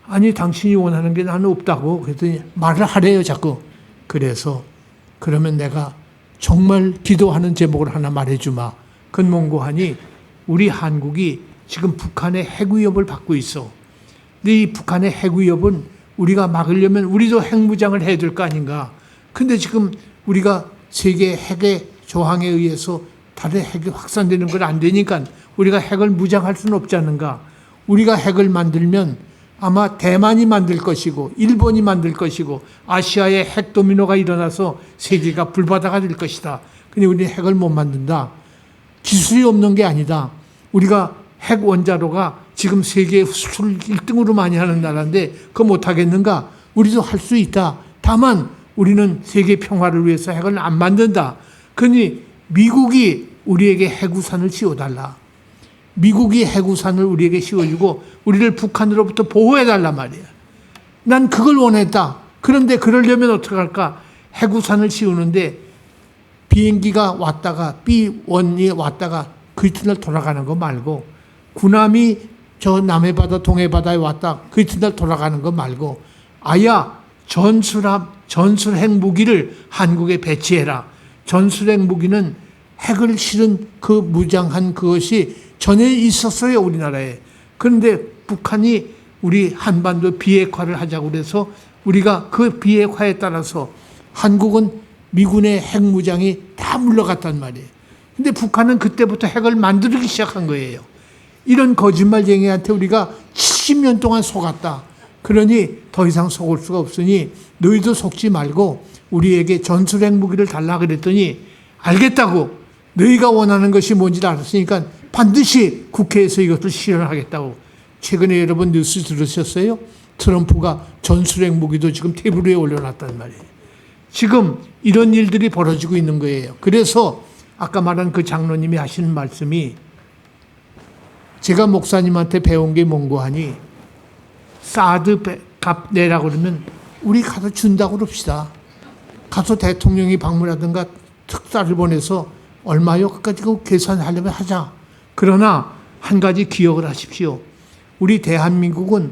아니 당신이 원하는 게 나는 없다고 그랬더니 말을 하래요 자꾸. 그래서 그러면 내가 정말 기도하는 제목을 하나 말해주마. 그건 뭔고 하니 우리 한국이 지금 북한의 핵 위협을 받고 있어. 근데 이 북한의 핵 위협은 우리가 막으려면 우리도 핵무장을 해야 될 거 아닌가. 근데 지금 우리가 세계 핵의 조항에 의해서 다른 핵이 확산되는 건 안 되니까 우리가 핵을 무장할 수는 없지 않은가. 우리가 핵을 만들면 아마 대만이 만들 것이고 일본이 만들 것이고 아시아의 핵 도미노가 일어나서 세계가 불바다가 될 것이다. 근데 우리는 핵을 못 만든다. 기술이 없는 게 아니다. 우리가 핵 원자로가 지금 세계 수출 1등으로 많이 하는 나라인데 그거 못하겠는가? 우리도 할 수 있다. 다만 우리는 세계 평화를 위해서 핵을 안 만든다. 그러니 미국이 우리에게 핵우산을 씌워달라. 미국이 핵우산을 우리에게 씌워주고 우리를 북한으로부터 보호해달란 말이야. 난 그걸 원했다. 그런데 그러려면 어떻게 할까? 핵우산을 씌우는데 비행기가 왔다가 B1이 왔다가 그 이튿날 돌아가는 거 말고 군함이 저 남해바다 동해바다에 왔다 그 이튿날 돌아가는 거 말고 아야 전술핵 무기를 한국에 배치해라. 전술핵 무기는 핵을 실은 그 무장한 그것이 전에 있었어요 우리나라에. 그런데 북한이 우리 한반도 비핵화를 하자고 그래서 우리가 그 비핵화에 따라서 한국은 미군의 핵무장이 다 물러갔단 말이에요. 근데 북한은 그때부터 핵을 만들기 시작한 거예요. 이런 거짓말쟁이한테 우리가 70년 동안 속았다. 그러니 더 이상 속을 수가 없으니 너희도 속지 말고 우리에게 전술핵 무기를 달라 그랬더니 알겠다고. 너희가 원하는 것이 뭔지를 알았으니까 반드시 국회에서 이것을 실현하겠다고. 최근에 여러분 뉴스 들으셨어요? 트럼프가 전술핵 무기도 지금 테이블 위에 올려놨단 말이에요. 지금 이런 일들이 벌어지고 있는 거예요. 그래서 아까 말한 그 장로님이 하시는 말씀이 제가 목사님한테 배운 게 뭔고 하니 사드 값 내라고 그러면 우리 가서 준다고 그럽시다. 가서 대통령이 방문하든가 특사를 보내서 얼마요? 그까지 계산하려면 하자. 그러나 한 가지 기억을 하십시오. 우리 대한민국은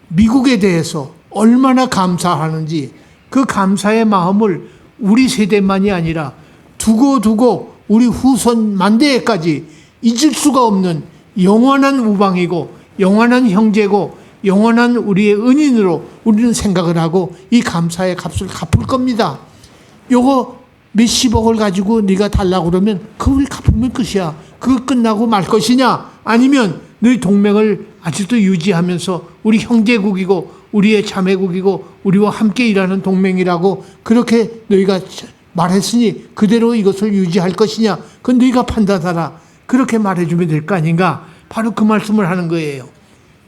미국에 대해서 얼마나 감사하는지 그 감사의 마음을 우리 세대만이 아니라 두고 우리 후손 만대에까지 잊을 수가 없는 영원한 우방이고 영원한 형제고 영원한 우리의 은인으로 우리는 생각을 하고 이 감사의 값을 갚을 겁니다. 요거 몇십억을 가지고 네가 달라고 그러면 그걸 갚으면 끝이야. 그거 끝나고 말 것이냐? 아니면 너희 동맹을 아직도 유지하면서 우리 형제국이고 우리의 자매국이고 우리와 함께 일하는 동맹이라고 그렇게 너희가 말했으니 그대로 이것을 유지할 것이냐? 그건 너희가 판단하라. 그렇게 말해주면 될 거 아닌가? 바로 그 말씀을 하는 거예요.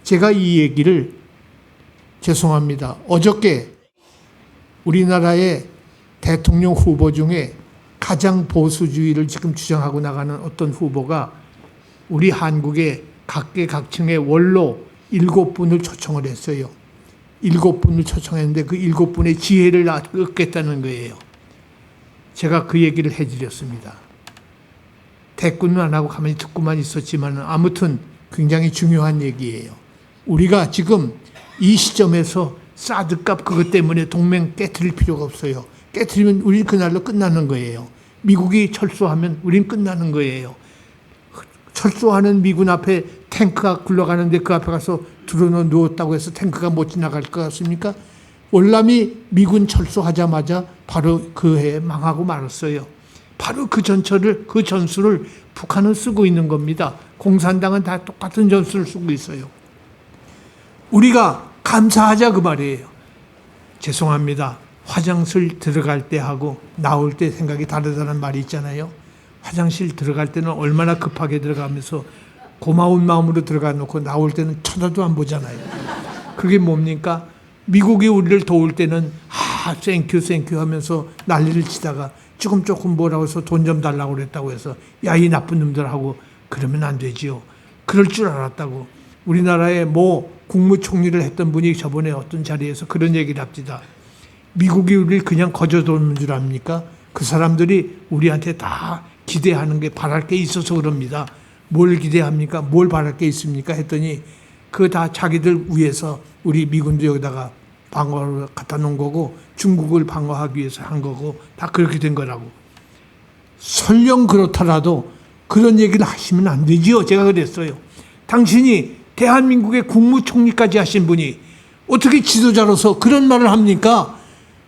제가 이 얘기를 죄송합니다. 어저께 우리나라의 대통령 후보 중에 가장 보수주의를 지금 주장하고 나가는 어떤 후보가 우리 한국의 각계각층의 원로 7분을 초청을 했어요. 7분을 초청했는데 그 7분의 지혜를 얻겠다는 거예요. 제가 그 얘기를 해드렸습니다. 대꾸는 안 하고 가만히 듣고만 있었지만 아무튼 굉장히 중요한 얘기예요. 우리가 지금 이 시점에서 사드값 그것 때문에 동맹 깨트릴 필요가 없어요. 깨트리면 우린 그날로 끝나는 거예요. 미국이 철수하면 우린 끝나는 거예요. 철수하는 미군 앞에 탱크가 굴러가는데 그 앞에 가서 들어놓 누웠다고 해서 탱크가 못 지나갈 것 같습니까? 월남이 미군 철수하자마자 바로 그 해에 망하고 말았어요. 바로 그 전술을 북한은 쓰고 있는 겁니다. 공산당은 다 똑같은 전술을 쓰고 있어요. 우리가 감사하자 그 말이에요. 죄송합니다. 화장실 들어갈 때 하고 나올 때 생각이 다르다는 말이 있잖아요. 화장실 들어갈 때는 얼마나 급하게 들어가면서 고마운 마음으로 들어가 놓고 나올 때는 쳐다도 안 보잖아요. 그게 뭡니까? 미국이 우리를 도울 때는 땡큐 하면서 난리를 치다가 조금 뭐라고 해서 돈 좀 달라고 그랬다고 해서 야, 이 나쁜 놈들하고 그러면 안 되지요. 그럴 줄 알았다고. 우리나라의 국무총리를 했던 분이 저번에 어떤 자리에서 그런 얘기를 합니다. 미국이 우리를 그냥 거저도는 줄 압니까? 그 사람들이 우리한테 다 기대하는 게 바랄 게 있어서 그럽니다. 뭘 기대합니까? 뭘 바랄 게 있습니까? 했더니 그거 다 자기들 위해서 우리 미군도 여기다가 방어를 갖다 놓은 거고 중국을 방어하기 위해서 한 거고 다 그렇게 된 거라고. 설령 그렇더라도 그런 얘기를 하시면 안 되지요. 제가 그랬어요. 당신이 대한민국의 국무총리까지 하신 분이 어떻게 지도자로서 그런 말을 합니까?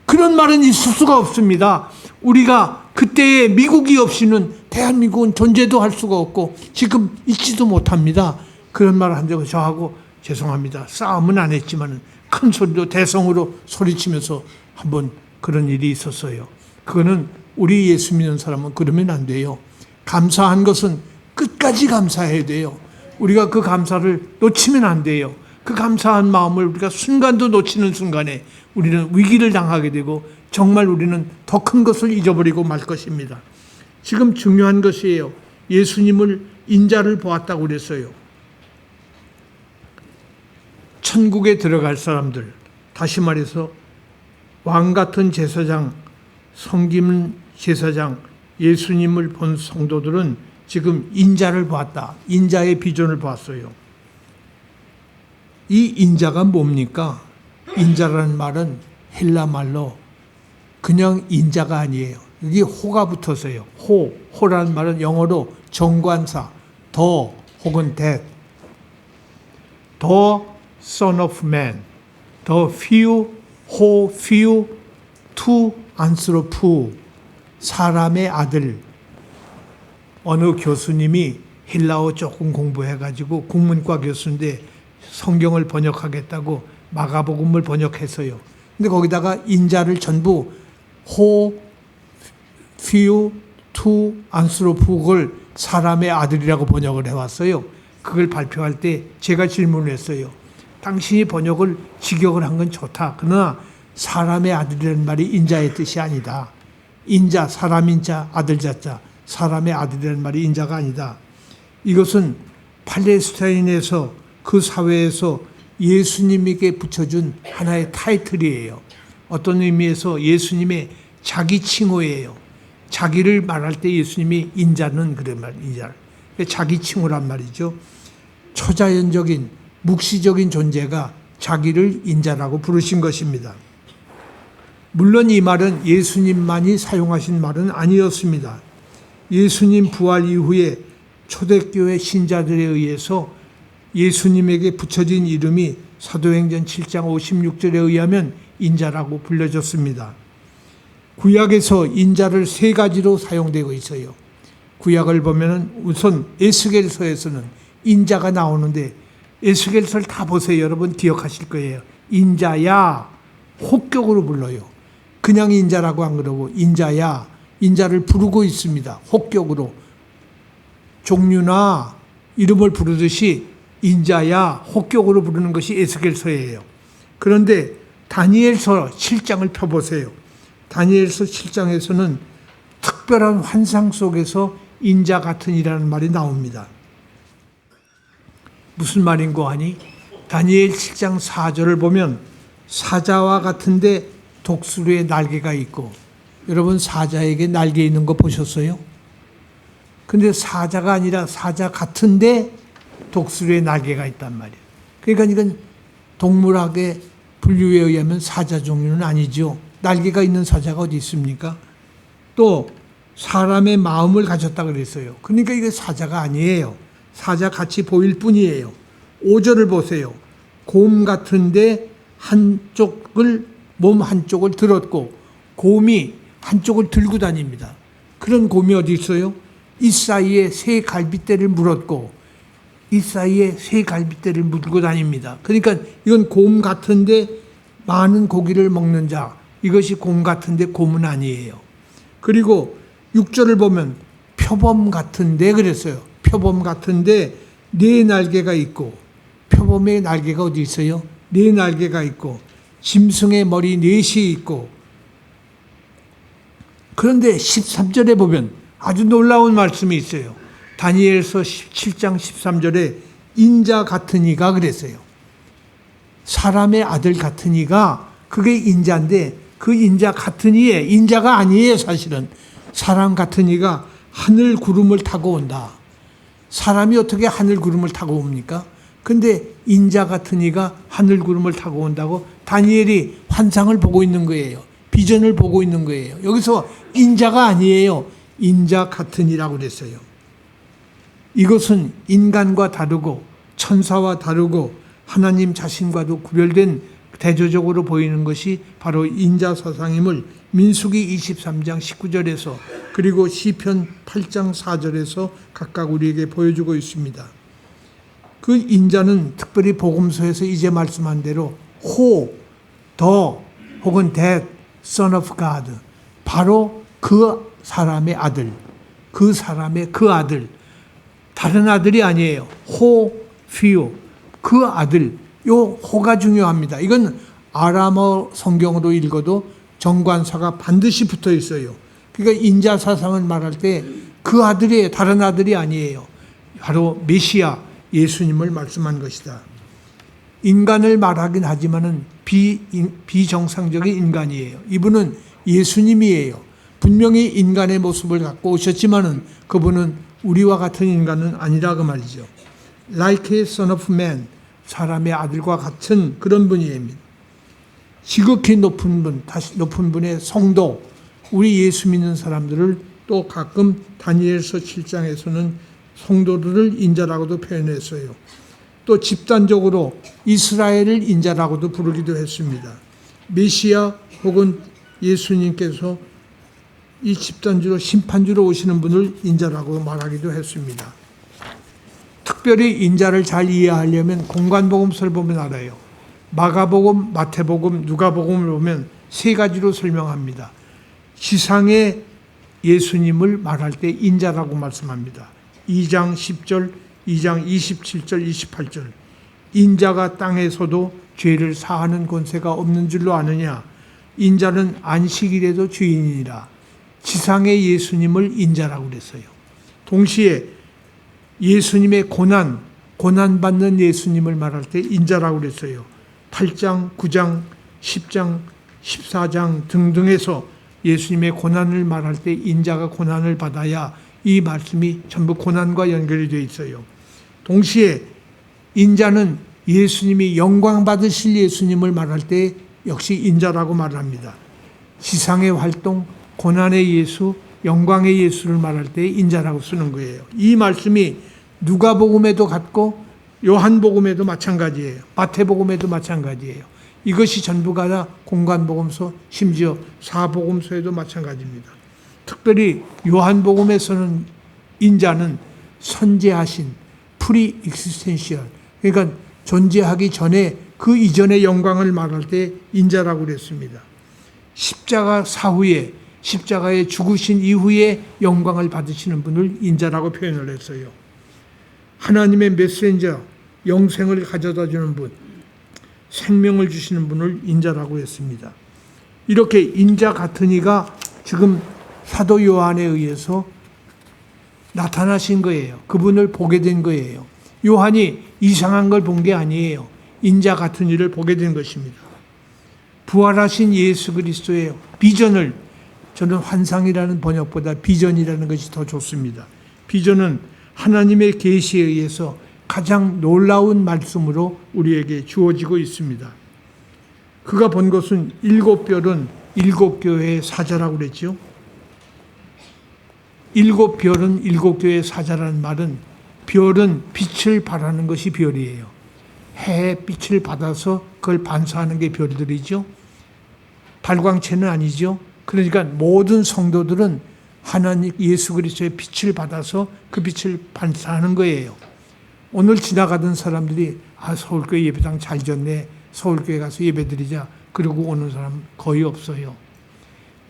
그런 말은 있을 수가 없습니다. 우리가 그때에 미국이 없이는 대한민국은 존재도 할 수가 없고 지금 있지도 못합니다. 그런 말을 한 적은 저하고 죄송합니다. 싸움은 안 했지만 큰 소리로 대성으로 소리치면서 한번 그런 일이 있었어요. 그거는 우리 예수 믿는 사람은 그러면 안 돼요. 감사한 것은 끝까지 감사해야 돼요. 우리가 그 감사를 놓치면 안 돼요. 그 감사한 마음을 우리가 순간도 놓치는 순간에 우리는 위기를 당하게 되고 정말 우리는 더 큰 것을 잊어버리고 말 것입니다. 지금 중요한 것이에요. 예수님을 인자를 보았다고 그랬어요. 천국에 들어갈 사람들, 다시 말해서 왕 같은 제사장, 섬기는 제사장, 예수님을 본 성도들은 지금 인자를 보았다. 인자의 비전을 보았어요. 이 인자가 뭡니까? 인자라는 말은 헬라 말로 그냥 인자가 아니에요. 여기 호가 붙어서요. 호라는 말은 영어로 정관사, 더 혹은 that. The Son of Man, the few, to 안스로프, 사람의 아들. 어느 교수님이 헬라어 조금 공부해가지고 국문과 교수인데 성경을 번역하겠다고 마가복음을 번역했어요. 근데 거기다가 인자를 전부 few, to 안스로프를 사람의 아들이라고 번역을 해왔어요. 그걸 발표할 때 제가 질문을 했어요. 당신이 번역을 직역을 한 건 좋다. 그러나 사람의 아들이라는 말이 인자의 뜻이 아니다. 인자, 사람 인자, 아들 자자. 사람의 아들이라는 말이 인자가 아니다. 이것은 팔레스타인에서 그 사회에서 예수님에게 붙여준 하나의 타이틀이에요. 어떤 의미에서 예수님의 자기 칭호예요. 자기를 말할 때 예수님이 인자는 그런 말, 인자. 자기 칭호란 말이죠. 초자연적인 묵시적인 존재가 자기를 인자라고 부르신 것입니다. 물론 이 말은 예수님만이 사용하신 말은 아니었습니다. 예수님 부활 이후에 초대교회 신자들에 의해서 예수님에게 붙여진 이름이 사도행전 7장 56절에 의하면 인자라고 불려졌습니다. 구약에서 인자를 세 가지로 사용되고 있어요. 구약을 보면 우선 에스겔서에서는 인자가 나오는데 에스겔서를 다 보세요. 여러분 기억하실 거예요. 인자야 혹격으로 불러요. 그냥 인자라고 안 그러고 인자야, 인자를 부르고 있습니다. 혹격으로. 종류나 이름을 부르듯이 인자야 혹격으로 부르는 것이 에스겔서예요. 그런데 다니엘서 7장을 펴보세요. 다니엘서 7장에서는 특별한 환상 속에서 인자 같은 이라는 말이 나옵니다. 무슨 말인고 하니? 다니엘 7장 4절을 보면 사자와 같은데 독수리의 날개가 있고, 여러분 사자에게 날개 있는 거 보셨어요? 근데 사자가 아니라 사자 같은데 독수리의 날개가 있단 말이에요. 그러니까 이건 동물학의 분류에 의하면 사자 종류는 아니죠. 날개가 있는 사자가 어디 있습니까? 또 사람의 마음을 가졌다 그랬어요. 그러니까 이게 사자가 아니에요. 사자 같이 보일 뿐이에요. 5절을 보세요. 곰 같은데 몸 한쪽을 들었고 곰이 한쪽을 들고 다닙니다. 그런 곰이 어디 있어요? 이 사이에 새 갈빗대를 물었고 이 사이에 새 갈빗대를 물고 다닙니다. 그러니까 이건 곰 같은데 많은 고기를 먹는 자, 이것이 곰 같은데 곰은 아니에요. 그리고 6절을 보면 표범 같은데 그랬어요. 표범 같은데 네 날개가 있고, 표범의 날개가 어디 있어요? 네 날개가 있고 짐승의 머리 넷이 있고. 그런데 13절에 보면 아주 놀라운 말씀이 있어요. 다니엘서 17장 13절에 인자 같은 이가 그랬어요. 사람의 아들 같은 이가 그게 인자인데 그 인자 같은 이에 인자가 아니에요. 사실은 사람 같은 이가 하늘 구름을 타고 온다. 사람이 어떻게 하늘 구름을 타고 옵니까? 근데 인자 같은 이가 하늘 구름을 타고 온다고 다니엘이 환상을 보고 있는 거예요. 비전을 보고 있는 거예요. 여기서 인자가 아니에요. 인자 같은 이라고 그랬어요. 이것은 인간과 다르고 천사와 다르고 하나님 자신과도 구별된 대조적으로 보이는 것이 바로 인자 사상임을 민수기 23장 19절에서 그리고 시편 8장 4절에서 각각 우리에게 보여주고 있습니다. 그 인자는 특별히 복음서에서 이제 말씀한 대로 혹은 that son of God, 바로 그 사람의 아들, 그 사람의 그 아들, 다른 아들이 아니에요. 피오, 그 아들. 요 호가 중요합니다. 이건 아람어 성경으로 읽어도 정관사가 반드시 붙어 있어요. 그러니까 인자 사상을 말할 때 그 아들이에요. 다른 아들이 아니에요. 바로 메시아 예수님을 말씀한 것이다. 인간을 말하긴 하지만은 비정상적인 인간이에요. 이분은 예수님이에요. 분명히 인간의 모습을 갖고 오셨지만은 그분은 우리와 같은 인간은 아니라 그 말이죠. Like a son of man, 사람의 아들과 같은 그런 분입니다. 지극히 높은 분, 다시 높은 분의 성도, 우리 예수 믿는 사람들을 또 가끔 다니엘서 7장에서는 성도들을 인자라고도 표현했어요. 또 집단적으로 이스라엘을 인자라고도 부르기도 했습니다. 메시아 혹은 예수님께서 이 집단주로 심판주로 오시는 분을 인자라고 말하기도 했습니다. 특별히 인자를 잘 이해하려면 공관복음서를 보면 알아요. 마가복음, 마태복음, 누가복음을 보면 세 가지로 설명합니다. 지상의 예수님을 말할 때 인자라고 말씀합니다. 2장 10절, 2장 27절, 28절. 인자가 땅에서도 죄를 사하는 권세가 없는 줄로 아느냐. 인자는 안식일에도 주인이니라. 지상의 예수님을 인자라고 그랬어요. 동시에 예수님의 고난받는 예수님을 말할 때 인자라고 그랬어요. 8장, 9장, 10장, 14장 등등에서 예수님의 고난을 말할 때 인자가 고난을 받아야 이 말씀이 전부 고난과 연결이 되어 있어요. 동시에 인자는 예수님이 영광 받으실 예수님을 말할 때 역시 인자라고 말합니다. 지상의 활동, 고난의 예수, 영광의 예수를 말할 때 인자라고 쓰는 거예요. 이 말씀이 누가복음에도 같고 요한복음에도 마찬가지예요. 마태복음에도 마찬가지예요. 이것이 전부가 다 공관복음서, 심지어 사복음서에도 마찬가지입니다. 특별히 요한복음에서는 인자는 선재하신 프리익시스텐셜, 그러니까 존재하기 전에 그 이전의 영광을 말할 때 인자라고 그랬습니다. 십자가 사후에, 십자가에 죽으신 이후에 영광을 받으시는 분을 인자라고 표현을 했어요. 하나님의 메신저, 영생을 가져다 주는 분, 생명을 주시는 분을 인자라고 했습니다. 이렇게 인자 같은 이가 지금 사도 요한에 의해서 나타나신 거예요. 그분을 보게 된 거예요. 요한이 이상한 걸 본 게 아니에요. 인자 같은 이를 보게 된 것입니다. 부활하신 예수 그리스도의 비전을, 저는 환상이라는 번역보다 비전이라는 것이 더 좋습니다. 비전은 하나님의 계시에 의해서 가장 놀라운 말씀으로 우리에게 주어지고 있습니다. 그가 본 것은 7별은 7교회의 사자라고 그랬죠. 7별은 7교회의 사자라는 말은 별은 빛을 발하는 것이 별이에요. 해의 빛을 받아서 그걸 반사하는 게 별들이죠. 발광체는 아니죠. 그러니까 모든 성도들은 하나님 예수 그리스도의 빛을 받아서 그 빛을 반사하는 거예요. 오늘 지나가던 사람들이 서울교회 예배당 잘 졌네. 서울교회 가서 예배드리자. 그러고 오는 사람 거의 없어요.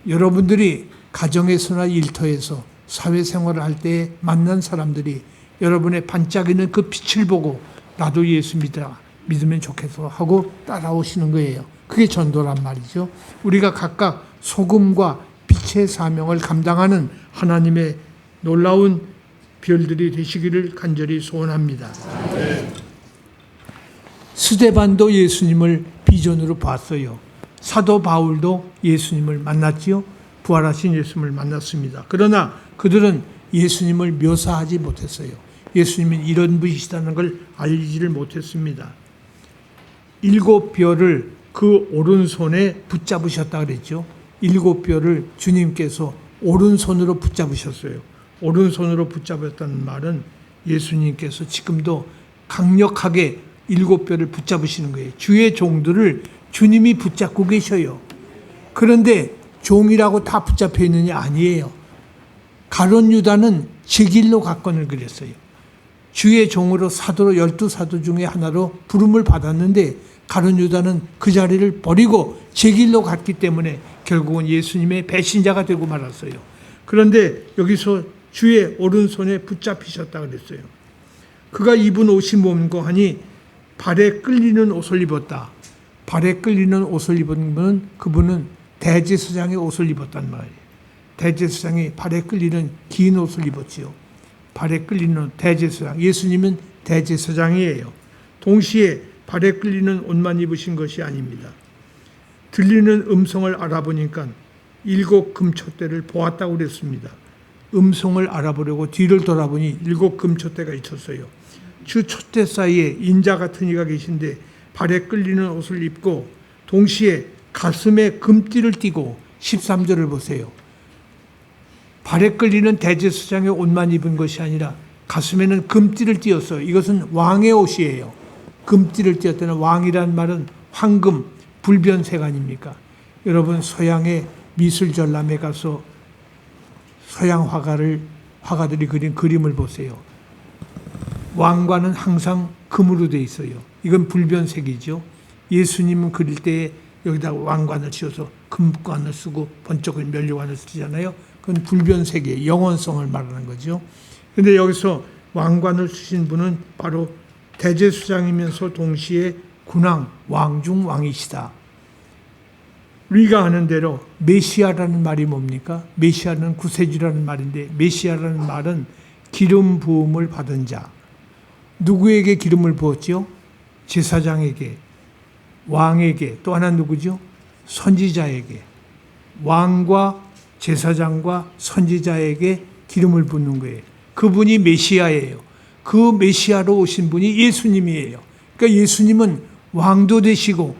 여러분들이 가정에서나 일터에서 사회생활을 할 때 만난 사람들이 여러분의 반짝이는 그 빛을 보고 나도 예수 믿으면 좋겠어 하고 따라오시는 거예요. 그게 전도란 말이죠. 우리가 각각 소금과 빛의 사명을 감당하는 하나님의 놀라운 별들이 되시기를 간절히 소원합니다. 스데반도 예수님을 비전으로 봤어요. 사도 바울도 예수님을 만났지요. 부활하신 예수님을 만났습니다. 그러나 그들은 예수님을 묘사하지 못했어요. 예수님은 이런 분이시다는 걸 알리지를 못했습니다. 7별을 그 오른손에 붙잡으셨다 그랬죠. 7별을 주님께서 오른손으로 붙잡으셨어요. 오른손으로 붙잡았다는 말은 예수님께서 지금도 강력하게 7별을 붙잡으시는 거예요. 주의 종들을 주님이 붙잡고 계셔요. 그런데 종이라고 다 붙잡혀 있느냐? 아니에요. 가룟 유다는 제 길로 갔건을 그랬어요. 주의 종으로 사도로 12사도 중에 하나로 부름을 받았는데 가룟 유다는 그 자리를 버리고 제 길로 갔기 때문에 결국은 예수님의 배신자가 되고 말았어요. 그런데 여기서 주의 오른손에 붙잡히셨다 그랬어요. 그가 입은 옷이 뭔고 하니 발에 끌리는 옷을 입었다. 발에 끌리는 옷을 입은 분은 그분은 대제사장의 옷을 입었단 말이에요. 대제사장이 발에 끌리는 긴 옷을 입었지요. 발에 끌리는 대제사장. 예수님은 대제사장이에요. 동시에 발에 끌리는 옷만 입으신 것이 아닙니다. 들리는 음성을 알아보니까 7 금촛대를 보았다고 그랬습니다. 음성을 알아보려고 뒤를 돌아보니 7 금촛대가 있었어요. 주 촛대 사이에 인자 같은 이가 계신데 발에 끌리는 옷을 입고 동시에 가슴에 금띠를 띠고 13절을 보세요. 발에 끌리는 대제사장의 옷만 입은 것이 아니라 가슴에는 금띠를 띠었어요. 이것은 왕의 옷이에요. 금띠를 띠었다는 왕이란 말은 황금, 불변색 아닙니까? 여러분 서양의 미술 전람회 가서 서양 화가들이 그린 그림을 보세요. 왕관은 항상 금으로 돼 있어요. 이건 불변색이죠. 예수님은 그릴 때 여기다 왕관을 씌워서 금관을 쓰고 번쩍은 면류관을 쓰잖아요. 그건 불변색이에요. 영원성을 말하는 거죠. 그런데 여기서 왕관을 쓰신 분은 바로 대제사장이면서 동시에 군왕, 왕중 왕이시다. 우리가 아는 대로 메시아라는 말이 뭡니까? 메시아는 구세주라는 말인데 메시아라는 말은 기름 부음을 받은 자. 누구에게 기름을 부었죠? 제사장에게, 왕에게, 또 하나 누구죠? 선지자에게. 왕과 제사장과 선지자에게 기름을 붓는 거예요. 그분이 메시아예요. 그 메시아로 오신 분이 예수님이에요. 그러니까 예수님은 왕도 되시고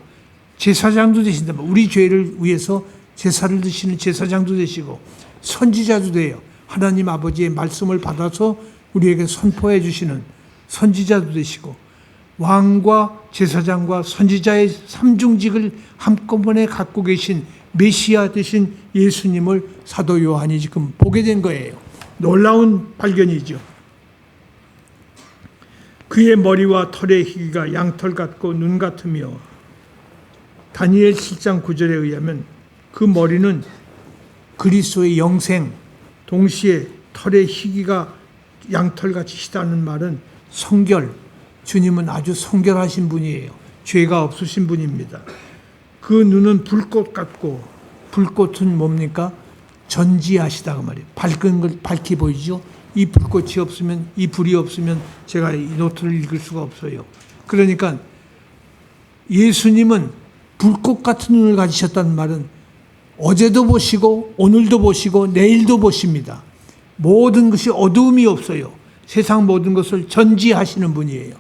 제사장도 되신다. 우리 죄를 위해서 제사를 드시는 제사장도 되시고 선지자도 돼요. 하나님 아버지의 말씀을 받아서 우리에게 선포해 주시는 선지자도 되시고 왕과 제사장과 선지자의 삼중직을 한꺼번에 갖고 계신 메시아 되신 예수님을 사도 요한이 지금 보게 된 거예요. 놀라운 발견이죠. 그의 머리와 털의 희기가 양털 같고 눈 같으며 다니엘 7장 9절에 의하면 그 머리는 그리스도의 영생, 동시에 털의 희기가 양털같이 시다는 말은 성결, 주님은 아주 성결하신 분이에요. 죄가 없으신 분입니다. 그 눈은 불꽃 같고, 불꽃은 뭡니까? 전지하시다가 말이에요. 밝은 걸 밝히 보이죠? 이 불꽃이 없으면, 이 불이 없으면 제가 이 노트를 읽을 수가 없어요. 그러니까 예수님은 불꽃 같은 눈을 가지셨다는 말은 어제도 보시고 오늘도 보시고 내일도 보십니다. 모든 것이 어두움이 없어요. 세상 모든 것을 전지하시는 분이에요.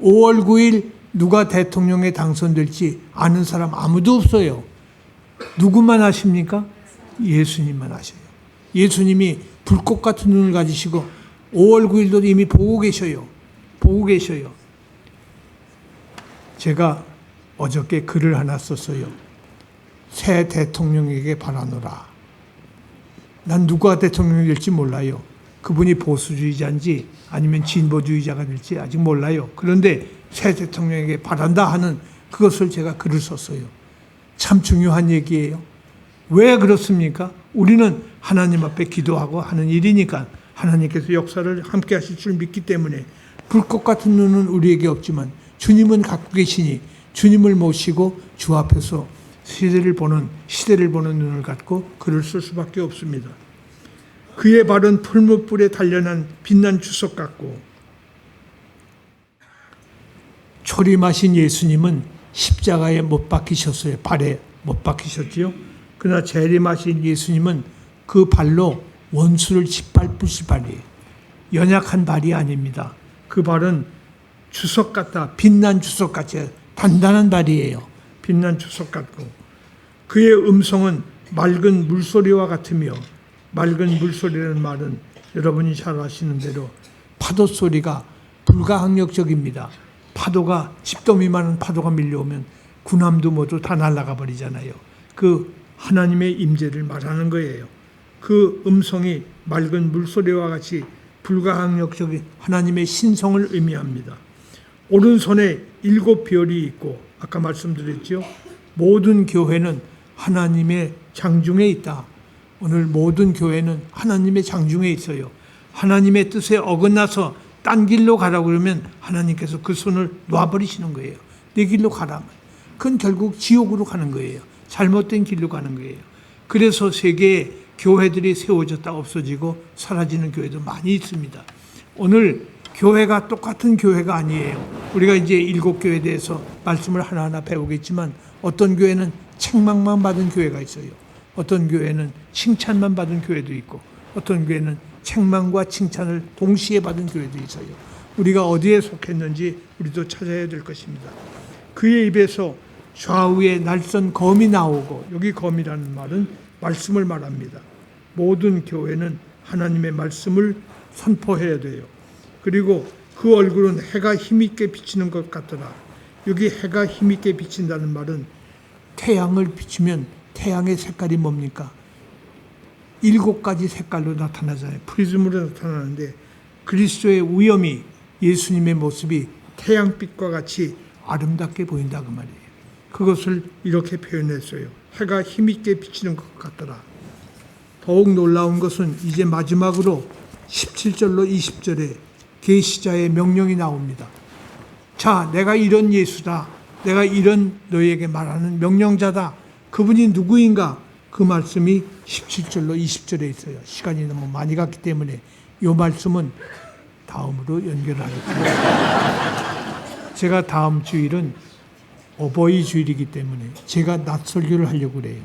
5월 9일 누가 대통령에 당선될지 아는 사람 아무도 없어요. 누구만 아십니까? 예수님만 아셔요. 예수님이 불꽃 같은 눈을 가지시고 5월 9일도 이미 보고 계셔요. 보고 계셔요. 제가 어저께 글을 하나 썼어요. 새 대통령에게 바라노라. 난 누가 대통령이 될지 몰라요. 그분이 보수주의자인지 아니면 진보주의자가 될지 아직 몰라요. 그런데 새 대통령에게 바란다 하는 그것을 제가 글을 썼어요. 참 중요한 얘기예요. 왜 그렇습니까? 우리는 하나님 앞에 기도하고 하는 일이니까 하나님께서 역사를 함께 하실 줄 믿기 때문에 불꽃 같은 눈은 우리에게 없지만 주님은 갖고 계시니 주님을 모시고 주 앞에서 시대를 보는 눈을 갖고 글을 쓸 수밖에 없습니다. 그의 발은 풀무불에 단련한 빛난 주석 같고 초림하신 예수님은 십자가에 못 박히셨어요. 발에 못 박히셨지요. 그러나 재림하신 예수님은 그 발로 원수를 짓밟으실 발이에요. 연약한 발이 아닙니다. 그 발은 주석 같다. 빛난 주석 같이 단단한 발이에요. 빛난 주석 같고 그의 음성은 맑은 물소리와 같으며 맑은 물소리라는 말은 여러분이 잘 아시는 대로 파도 소리가 불가항력적입니다. 파도가 집더미만한 파도가 밀려오면 군함도 모두 다 날아가 버리잖아요. 그 하나님의 임재를 말하는 거예요. 그 음성이 맑은 물소리와 같이 불가항력적인 하나님의 신성을 의미합니다. 오른손에 7 별이 있고 아까 말씀드렸죠. 모든 교회는 하나님의 장중에 있다. 오늘 모든 교회는 하나님의 장중에 있어요. 하나님의 뜻에 어긋나서 딴 길로 가라고 그러면 하나님께서 그 손을 놔버리시는 거예요. 내 길로 가라. 그건 결국 지옥으로 가는 거예요. 잘못된 길로 가는 거예요. 그래서 세계에 교회들이 세워졌다 없어지고 사라지는 교회도 많이 있습니다. 오늘 교회가 똑같은 교회가 아니에요. 우리가 이제 7교회에 대해서 말씀을 하나하나 배우겠지만 어떤 교회는 책망만 받은 교회가 있어요. 어떤 교회는 칭찬만 받은 교회도 있고 어떤 교회는 책망과 칭찬을 동시에 받은 교회도 있어요. 우리가 어디에 속했는지 우리도 찾아야 될 것입니다. 그의 입에서 좌우에 날선 검이 나오고 여기 검이라는 말은 말씀을 말합니다. 모든 교회는 하나님의 말씀을 선포해야 돼요. 그리고 그 얼굴은 해가 힘있게 비치는 것 같더라. 여기 해가 힘있게 비친다는 말은 태양을 비추면 태양의 색깔이 뭡니까? 7가지 색깔로 나타나잖아요. 프리즘으로 나타나는데 그리스도의 우염이 예수님의 모습이 태양빛과 같이 아름답게 보인다 그 말이에요. 그것을 이렇게 표현했어요. 해가 힘있게 비치는 것 같더라. 더욱 놀라운 것은 이제 마지막으로 17절로 20절에 계시자의 명령이 나옵니다. 자, 내가 이런 예수다. 내가 이런 너희에게 말하는 명령자다. 그분이 누구인가? 그 말씀이 17절로 20절에 있어요. 시간이 너무 많이 갔기 때문에 이 말씀은 다음으로 연결하겠습니다. 제가 다음 주일은 어버이 주일이기 때문에 제가 낮 설교를 하려고 그래요.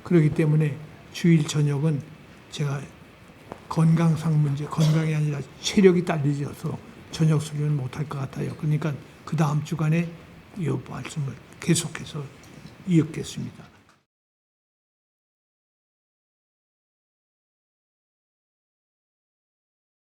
그렇기 때문에 주일 저녁은 제가 건강상 문제, 건강이 아니라 체력이 딸리져서 저녁 설교는 못할 것 같아요. 그러니까 그 다음 주간에 이 말씀을 계속해서 이었겠습니다.